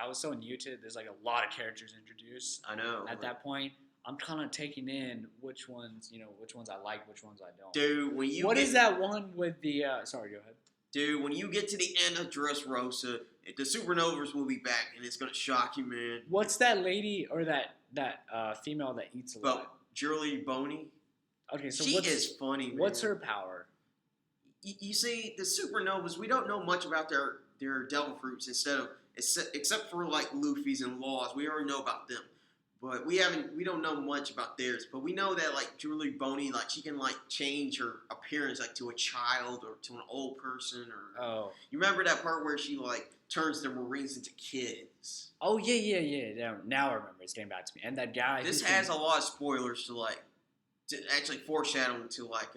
Speaker 2: I was so new to it. There's like a lot of characters introduced.
Speaker 1: I know.
Speaker 2: At that point, I'm kind of taking in which ones I like, which ones I don't.
Speaker 1: Dude, when you
Speaker 2: What is that one with the? Sorry, go ahead.
Speaker 1: Dude, when you get to the end of Dressrosa, the supernovas will be back, and it's gonna shock you, man.
Speaker 2: What's that lady or that female that eats a lot?
Speaker 1: Julie Boney.
Speaker 2: Okay, so
Speaker 1: she is funny, man.
Speaker 2: What's her power?
Speaker 1: You see, the supernovas, we don't know much about their devil fruits except for like Luffy's and Laws. We already know about them. But we don't know much about theirs. But we know that like Julie Boney, like she can like change her appearance like to a child or to an old person or you remember that part where she like turns the Marines into kids?
Speaker 2: Oh yeah. Now I remember. It's getting back to me. And that guy.
Speaker 1: This has a lot of spoilers to actually foreshadowing to like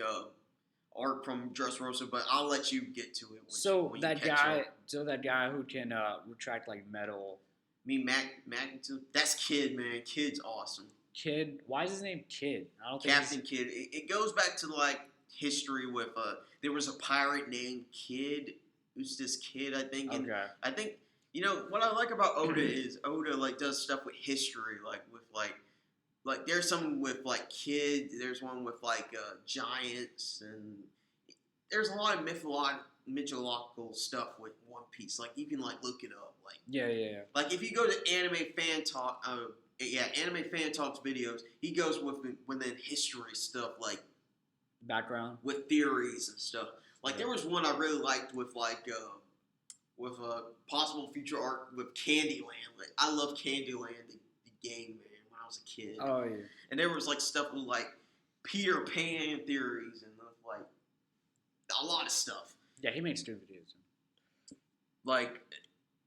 Speaker 1: art from Dressrosa, but I'll let you get to it. When
Speaker 2: that guy who can retract like metal.
Speaker 1: Magnitude. That's Kid, man. Kid's awesome.
Speaker 2: Kid. Why is his name Kid? I don't think
Speaker 1: Captain Kid. It goes back to like history with there was a pirate named Kid. Who's this Kid? I think. And
Speaker 2: okay.
Speaker 1: I think what I like about Oda is Oda like does stuff with history, like with like there's some with like Kid. There's one with like giants, and there's a lot of mythological stuff with One Piece. Like you can like look it up. Like
Speaker 2: yeah.
Speaker 1: Like if you go to Anime Fan Talk, Anime Fan Talks videos, he goes within history stuff like
Speaker 2: background with
Speaker 1: theories and stuff. Like there was one I really liked with with a possible future arc with Candyland. Like I love Candyland, the game, man. When I was a kid.
Speaker 2: Oh yeah.
Speaker 1: And there was like stuff with like Peter Pan theories and like a lot of stuff.
Speaker 2: Yeah, he makes good videos.
Speaker 1: Like,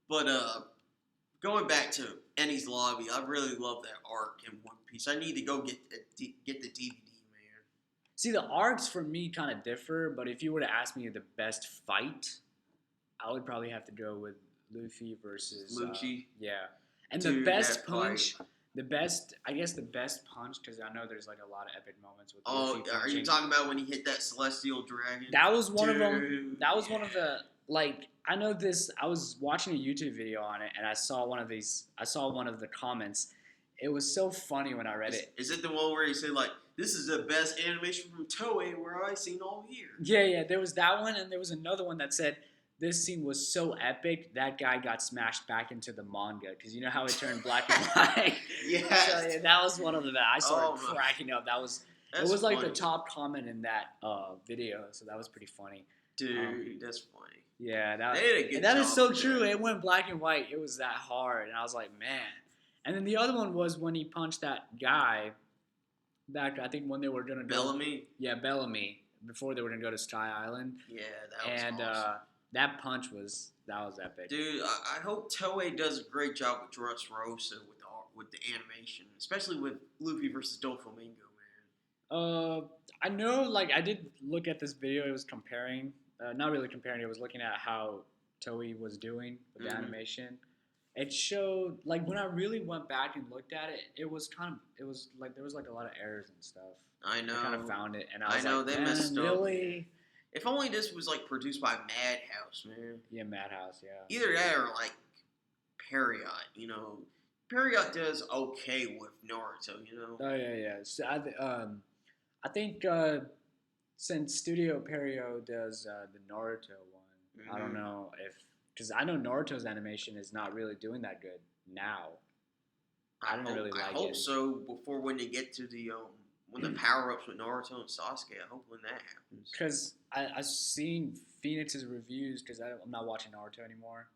Speaker 1: but going back to Ennie's Lobby, I really love that arc in One Piece. I need to go get the DVD, man.
Speaker 2: See, the arcs for me kind of differ, but if you were to ask me the best fight, I would probably have to go with Luffy versus
Speaker 1: Lucci.
Speaker 2: Yeah, and the best punch. The best punch, because I know there's like a lot of epic moments with Luffy
Speaker 1: are you talking about when he hit that celestial dragon?
Speaker 2: That was one of them. That was one of the, like, I know this, I was watching a YouTube video on it, and I saw one of the comments. It was so funny when I read it.
Speaker 1: Is it the one where he said, like, this is the best animation from Toei where I've seen all year?
Speaker 2: Yeah, there was that one, and there was another one that said, this scene was so epic, that guy got smashed back into the manga. Because you know how it turned black and white?
Speaker 1: Yes.
Speaker 2: So, yeah, that was one of the best. I started cracking up. It was like
Speaker 1: funny.
Speaker 2: the top comment in that video. So that was pretty funny.
Speaker 1: Dude, that's funny.
Speaker 2: Yeah.
Speaker 1: They did a good job.
Speaker 2: That is so true. It went black and white. It was that hard. And I was like, man. And then the other one was when he punched that guy back, I think when they were going to go.
Speaker 1: Bellamy?
Speaker 2: Yeah, Bellamy. Before they were going to go to Sky Island.
Speaker 1: Yeah, that was awesome.
Speaker 2: That punch was epic.
Speaker 1: Dude, I hope Toei does a great job with Dressrosa with the animation, especially with Luffy versus Doflamingo,
Speaker 2: I know, like, I did look at this video. It was comparing, not really comparing. It was looking at how Toei was doing with the animation. It showed, like, when I really went back and looked at it, it was like there was like a lot of errors and stuff.
Speaker 1: I know.
Speaker 2: I kind of found it, and I was
Speaker 1: know
Speaker 2: they
Speaker 1: man, messed
Speaker 2: really?
Speaker 1: Up. If only this was like produced by Madhouse, man.
Speaker 2: Yeah, Madhouse. Yeah.
Speaker 1: Either that or like Period. You know, Period does okay with Naruto. You know.
Speaker 2: Oh yeah. So I think since Studio Perio does the Naruto one, I don't know if because I know Naruto's animation is not really doing that good now. I hope
Speaker 1: so. Before when they get to the when the power ups with Naruto and Sasuke, I hope when that happens.
Speaker 2: Because I've seen Phoenix's reviews because I'm not watching Naruto anymore,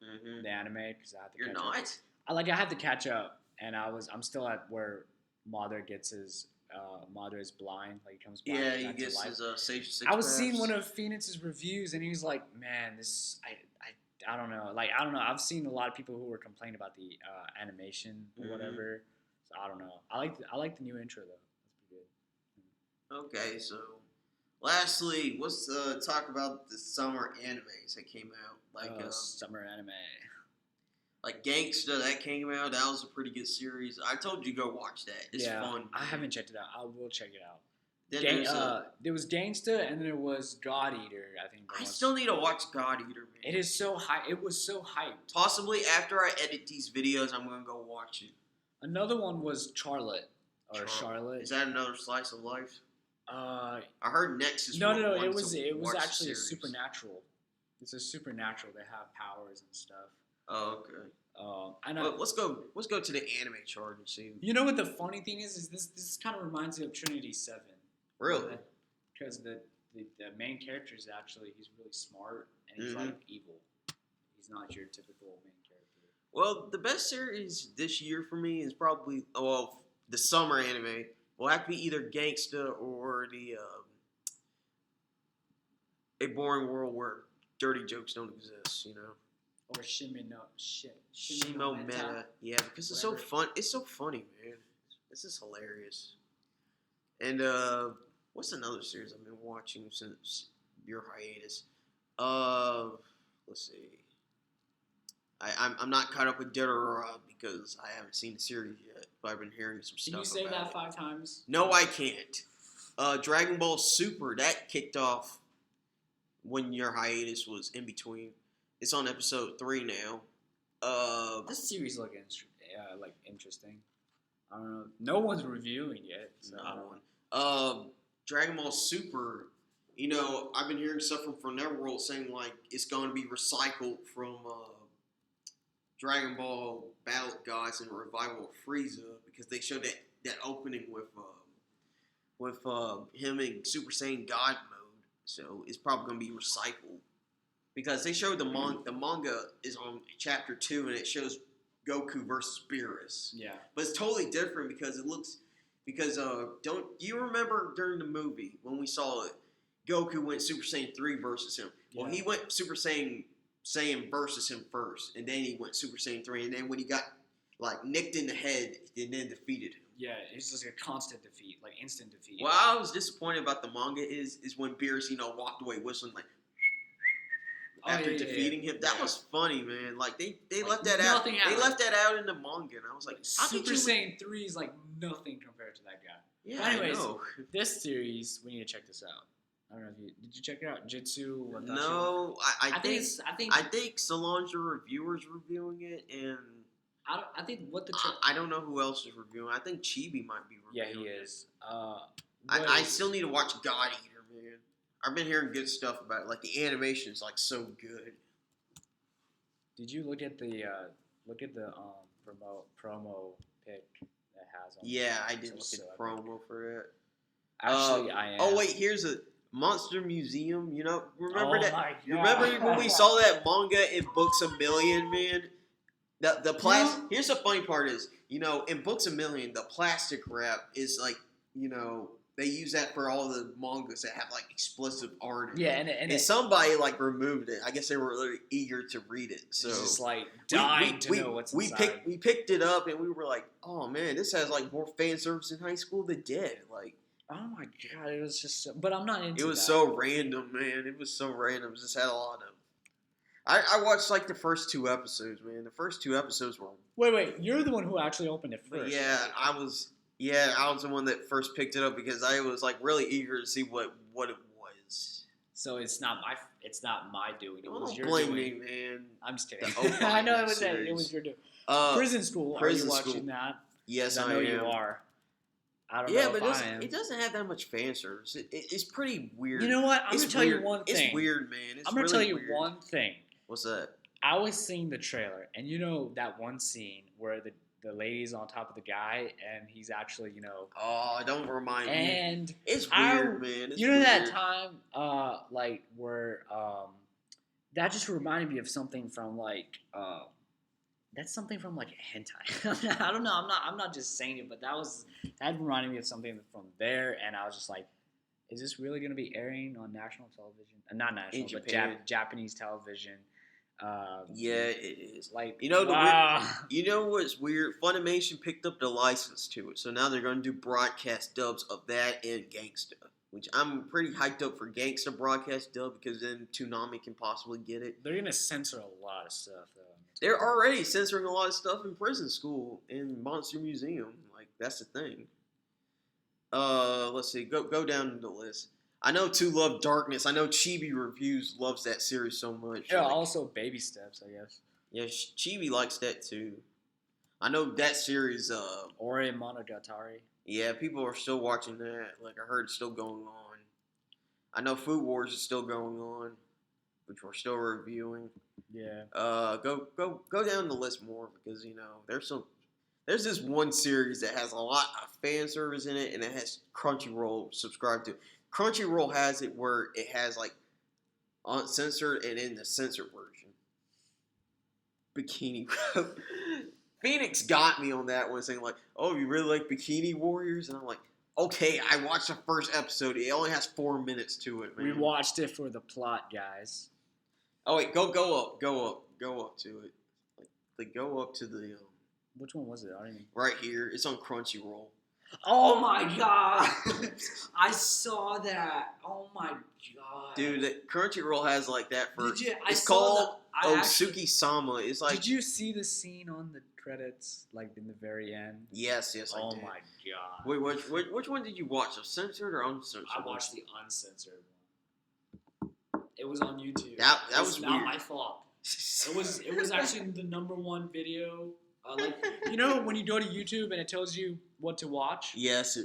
Speaker 2: the anime, because I have to.
Speaker 1: You're not.
Speaker 2: I have to catch up, and I'm still at where Madara gets his. Madara is blind, like he comes back.
Speaker 1: Yeah, he gets his Sage 6
Speaker 2: I was seeing one of Phoenix's reviews, and he was like, "Man, this I don't know. Like I don't know. I've seen a lot of people who were complaining about the animation or whatever. So I don't know. I like the new intro though. That's pretty good.
Speaker 1: Okay, so lastly, let's talk about the summer animes that came out. Like
Speaker 2: summer anime.
Speaker 1: Like Gangsta, that came out. That was a pretty good series. I told you to go watch that. It's fun.
Speaker 2: I haven't checked it out. I will check it out.
Speaker 1: Then
Speaker 2: there was Gangsta, and then there was God Eater. I think.
Speaker 1: I still need to watch God Eater, man.
Speaker 2: It is so high. It was so hyped.
Speaker 1: Possibly after I edit these videos, I'm gonna go watch it.
Speaker 2: Another one was Charlotte. Charlotte.
Speaker 1: Is that another slice of life?
Speaker 2: I
Speaker 1: heard Nexus.
Speaker 2: No. It was actually a supernatural. It's a supernatural. They have powers and stuff.
Speaker 1: Oh, okay.
Speaker 2: And
Speaker 1: let's go to the anime chart and see.
Speaker 2: You know what the funny thing is this kind of reminds me of Trinity 7.
Speaker 1: Really?
Speaker 2: Because the main character is actually he's really smart and he's like evil. He's not your typical main character.
Speaker 1: Well, the best series this year for me is probably the summer anime. Will have to be either Gangsta or the A Boring World Where Dirty Jokes Don't Exist. You know.
Speaker 2: Or Shimino
Speaker 1: Meta. Yeah, because it's so fun. It's so funny, man. This is hilarious. And what's another series I've been watching since your hiatus? Let's see. I'm not caught up with Dead or Alive because I haven't seen the series yet, but I've been hearing some stuff.
Speaker 2: Can you say
Speaker 1: about
Speaker 2: that 5 times?
Speaker 1: No, I can't. Dragon Ball Super, that kicked off when your hiatus was in between. It's on episode 3 now.
Speaker 2: This series looks interesting. I don't know. No one's reviewing yet. So
Speaker 1: no one. Dragon Ball Super. You know, I've been hearing stuff from Netherworld saying like it's going to be recycled from Dragon Ball Battle of Gods and Revival of Frieza because they showed that opening with him in Super Saiyan God mode. So it's probably going to be recycled. Because they showed the manga is on chapter 2 and it shows Goku versus Beerus.
Speaker 2: Yeah.
Speaker 1: But it's totally different because do you remember during the movie when we saw it, Goku went Super Saiyan 3 versus him. Well, he went Super Saiyan versus him first, and then he went Super Saiyan 3, and then when he got like nicked in the head, and then defeated him.
Speaker 2: Yeah, it's just a constant defeat, like instant defeat.
Speaker 1: What I was disappointed about the manga is when Beerus, walked away whistling like after defeating him. That was funny, man. Like they left that out. They left that out in the manga, and I was like,
Speaker 2: Super Saiyan 3 is like nothing compared to that guy.
Speaker 1: Yeah,
Speaker 2: but anyways,
Speaker 1: I know.
Speaker 2: This series we need to check this out. I don't know if did you check it out? Jitsu.
Speaker 1: No, I think Solange Reviewer's reviewing it, and
Speaker 2: I think
Speaker 1: I don't know who else is reviewing. I think Chibi might be reviewing.
Speaker 2: Yeah, he is.
Speaker 1: I still need to watch God Eater, man. I've been hearing good stuff about it. Like the animation is like so good.
Speaker 2: Did you look at the promo pic that has on?
Speaker 1: Yeah, I did look at the promo for it.
Speaker 2: Actually, I am.
Speaker 1: Oh wait, here's a Monster Museum. Remember that?
Speaker 2: My God.
Speaker 1: Remember when we saw that manga in Books A Million, man? The plastic. Here's the funny part is, in Books A Million, the plastic wrap is like, they use that for all the mangas that have like explicit art. In
Speaker 2: Yeah,
Speaker 1: it.
Speaker 2: and
Speaker 1: somebody like removed it. I guess they were really eager to read it. So
Speaker 2: it's just like dying to know what's inside.
Speaker 1: We picked it up and we were like, oh man, this has like more fan service in High School than Dead. Like,
Speaker 2: oh my god, it was just. But I'm not into.
Speaker 1: It was
Speaker 2: that.
Speaker 1: so random, man. It was so random. It just had a lot of. I watched like the first 2 episodes, man. The first 2 episodes were.
Speaker 2: Wait, you're the one who actually opened it first.
Speaker 1: Yeah,
Speaker 2: right?
Speaker 1: I was. Yeah, I was the one that first picked it up because I was like really eager to see what it was.
Speaker 2: So it's not my doing. It was
Speaker 1: Don't
Speaker 2: your
Speaker 1: blame
Speaker 2: doing.
Speaker 1: me, man.
Speaker 2: I'm just kidding.
Speaker 1: The
Speaker 2: I know it
Speaker 1: series.
Speaker 2: was your doing.
Speaker 1: Uh,
Speaker 2: Prison School.
Speaker 1: Prison
Speaker 2: Are you
Speaker 1: School.
Speaker 2: watching that?
Speaker 1: Yes,
Speaker 2: I know you are. I don't know
Speaker 1: but
Speaker 2: if I am.
Speaker 1: it doesn't have that much fan service. It's pretty weird.
Speaker 2: You know what? I'm gonna tell you one thing.
Speaker 1: It's weird, man.
Speaker 2: I'm gonna tell you one thing.
Speaker 1: What's that?
Speaker 2: I was seeing the trailer, and you know that one scene where the lady's on top of the guy, and he's actually,
Speaker 1: Oh, don't remind me.
Speaker 2: And
Speaker 1: it's weird, man. It's
Speaker 2: weird. That time, like where that just reminded me of something from like that's something from like a hentai. I don't know. I'm not just saying it, but that reminded me of something from there, and I was just like, is this really going to be airing on national television? Not national, but Japanese television.
Speaker 1: Yeah, it is.
Speaker 2: Like,
Speaker 1: you know,
Speaker 2: wow.
Speaker 1: You know what's weird? Funimation picked up the license to it, so now they're going to do broadcast dubs of that and Gangsta, which I'm pretty hyped up for Gangsta broadcast dub because then Toonami can possibly get it.
Speaker 2: They're gonna censor a lot of stuff, though.
Speaker 1: They're already censoring a lot of stuff in Prison School and Monster Museum. Like, that's the thing. Let's see. Go down the list. I know To Love Darkness. I know Chibi Reviews loves that series so much.
Speaker 2: Yeah, also Baby Steps, I guess.
Speaker 1: Yeah, Chibi likes that too. I know that series.
Speaker 2: Ore Monogatari.
Speaker 1: Yeah, people are still watching that. Like, I heard it's still going on. I know Food Wars is still going on, which we're still reviewing.
Speaker 2: Yeah.
Speaker 1: Go down the list more because there's this one series that has a lot of fan service in it, and it has Crunchyroll subscribed to. Crunchyroll has it where it has like uncensored and in the censored version. Bikini. Phoenix got me on that one, saying like, "Oh, you really like Bikini Warriors?" And I'm like, "Okay, I watched the first episode. It only has 4 minutes to it, man."
Speaker 2: We watched it for the plot, guys.
Speaker 1: Oh wait, go up to it. Like go up to the.
Speaker 2: Which one was it? I don't even...
Speaker 1: Right here, it's on Crunchyroll.
Speaker 2: Oh my god! I saw that. Oh my god,
Speaker 1: dude! Crunchyroll has like that for.
Speaker 2: Did you?
Speaker 1: It's called Otsuki-sama. It's like.
Speaker 2: Did you see the scene on the credits, like in the very end?
Speaker 1: Yes, I did.
Speaker 2: My god!
Speaker 1: Wait, which one did you watch? The censored or uncensored?
Speaker 2: I watched the uncensored one. It was on YouTube.
Speaker 1: That was
Speaker 2: not my fault. It was actually the #1 video. Like, when you go to YouTube and it tells you what to watch?
Speaker 1: Yes.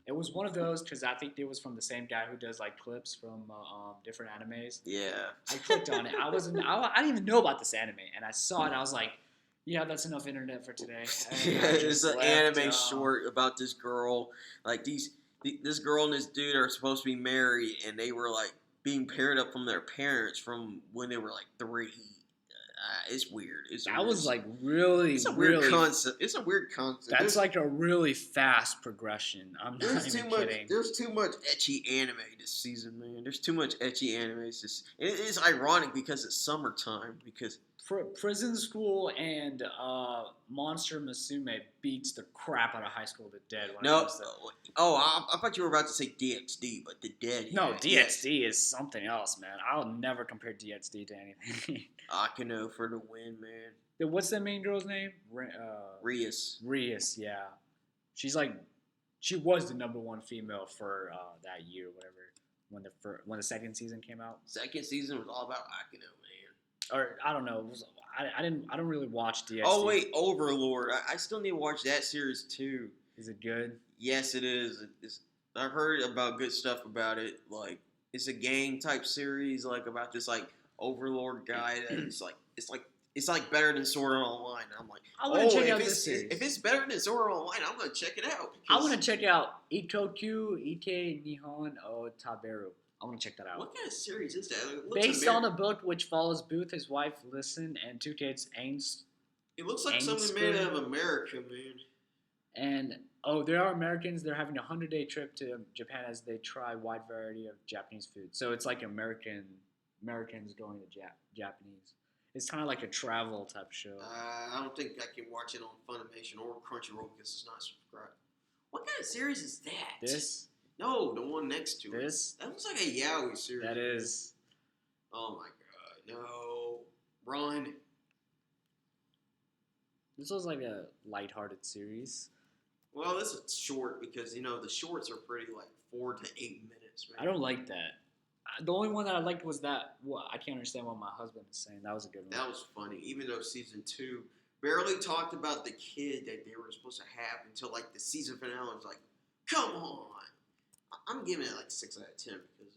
Speaker 2: It was one of those because I think it was from the same guy who does like clips from different animes.
Speaker 1: Yeah.
Speaker 2: I clicked on it. I didn't even know about this anime, and I saw it. And I was like, yeah, that's enough internet for today.
Speaker 1: It's an anime short about this girl. Like this girl and this dude are supposed to be married, and they were like being paired up from their parents from when they were like 3. It's weird.
Speaker 2: Was like really.
Speaker 1: It's a weird concept. It's a weird concept.
Speaker 2: That's like a really fast progression. I'm not even kidding.
Speaker 1: There's too much ecchi anime this season, man. There's too much ecchi anime. It is ironic because it's summertime. Because
Speaker 2: Prison School and Monster Musume beats the crap out of High School of the Dead.
Speaker 1: I thought you were about to say DxD, but the Dead.
Speaker 2: No, DxD is something else, man. I'll never compare DxD to anything.
Speaker 1: Akino for the win, man.
Speaker 2: What's that main girl's name?
Speaker 1: Rias.
Speaker 2: Rias, yeah. She was the #1 female for that year, whatever. When the second season came out.
Speaker 1: Second season was all about Akino, man.
Speaker 2: Or I don't know. I don't really watch DxD.
Speaker 1: Oh wait, Overlord. I still need to watch that series too.
Speaker 2: Is it good? Yes,
Speaker 1: it is. I heard about good stuff about it. Like it's a game type series, like about this like Overlord guy that it's like better than Sword Art Online. And I'm like,
Speaker 2: I want to check out this series.
Speaker 1: If it's better than Sword Art Online, I'm gonna check it out.
Speaker 2: I want to check out Ikokyu Ike Nihon o Taberu. I want to check that out.
Speaker 1: What kind of series is that?
Speaker 2: Based on a book which follows Booth, his wife Listen, and 2 kids, Ains.
Speaker 1: It looks like something made out of America, man.
Speaker 2: And Oh, there are Americans. They're having a 100-day trip to Japan as they try a wide variety of Japanese food. So it's like Americans going to Japanese. It's kind of like a travel type show.
Speaker 1: I don't think I can watch it on Funimation or Crunchyroll because it's not subscribed. What kind of series is that?
Speaker 2: This?
Speaker 1: No, the one next to it.
Speaker 2: This?
Speaker 1: That looks like a yaoi series.
Speaker 2: That is.
Speaker 1: Oh my god, no. Run.
Speaker 2: This was like a lighthearted series.
Speaker 1: Well, this is short because, the shorts are pretty like 4 to 8 minutes, man.
Speaker 2: I don't like that. The only one that I liked was that. Well, I can't understand what my husband is saying. That was a good one.
Speaker 1: That was funny, even though season 2 barely talked about the kid that they were supposed to have until like the season finale was like, come on. I'm giving it like 6 out of 10 because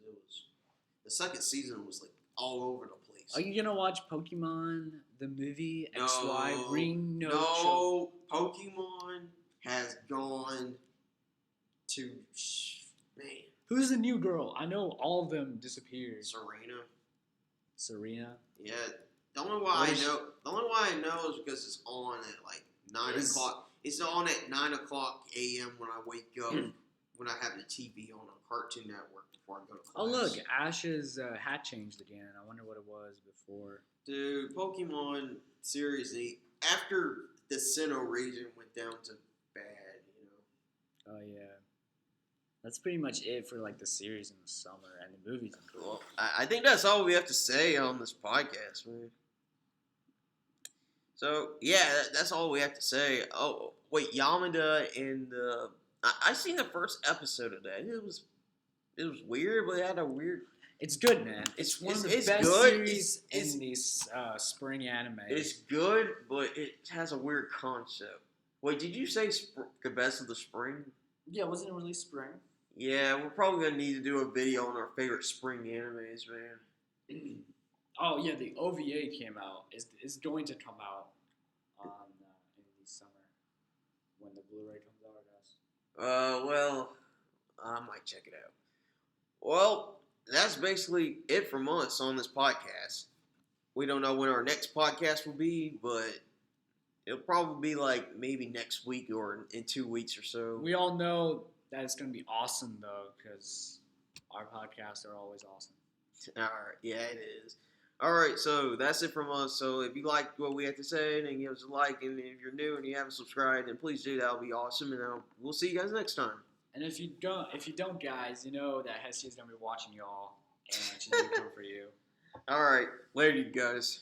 Speaker 1: the second season was like all over the place.
Speaker 2: Are you gonna watch Pokemon the movie XY Ring
Speaker 1: No, Pokemon has gone to man.
Speaker 2: Who's the new girl? I know all of them disappeared. Serena.
Speaker 1: Yeah. The only why I know is because it's on at like 9 o'clock. It's on at 9 o'clock a.m. when I wake up. When I have the TV on Cartoon Network before I go to class.
Speaker 2: Oh look, Ash's hat changed again. I wonder what it was before.
Speaker 1: Dude, Pokemon series 8 after the Sinnoh region went down to bad,
Speaker 2: Oh yeah. That's pretty much it for like the series in the summer and the movies.
Speaker 1: Well, I think that's all we have to say on this podcast, man. So yeah, that's all we have to say. Oh wait, Yamada and I seen the first episode of that. It was weird, but it had a weird.
Speaker 2: It's good, man. It's one of the best
Speaker 1: good.
Speaker 2: series in these spring anime.
Speaker 1: It's good, but it has a weird concept. Wait, did you say the best of the spring?
Speaker 2: Yeah, wasn't it released spring?
Speaker 1: Yeah, we're probably gonna need to do a video on our favorite spring animes, man.
Speaker 2: Oh yeah, the OVA came out. Is going to come out in the summer when the Blu-ray comes out, I guess.
Speaker 1: Well, I might check it out. Well, that's basically it from us on this podcast. We don't know when our next podcast will be, but it'll probably be like maybe next week or in 2 weeks or so.
Speaker 2: We all know that it's going to be awesome, though, because our podcasts are always awesome.
Speaker 1: All right. Yeah, it is. All right. So that's it from us. So if you liked what we had to say, then give us a like. And if you're new and you haven't subscribed, then please do. That'll be awesome. And we'll see you guys next time.
Speaker 2: And if you don't, guys, you know that Hessie is going to be watching y'all, and she's going to come for you.
Speaker 1: All right. Later, you guys.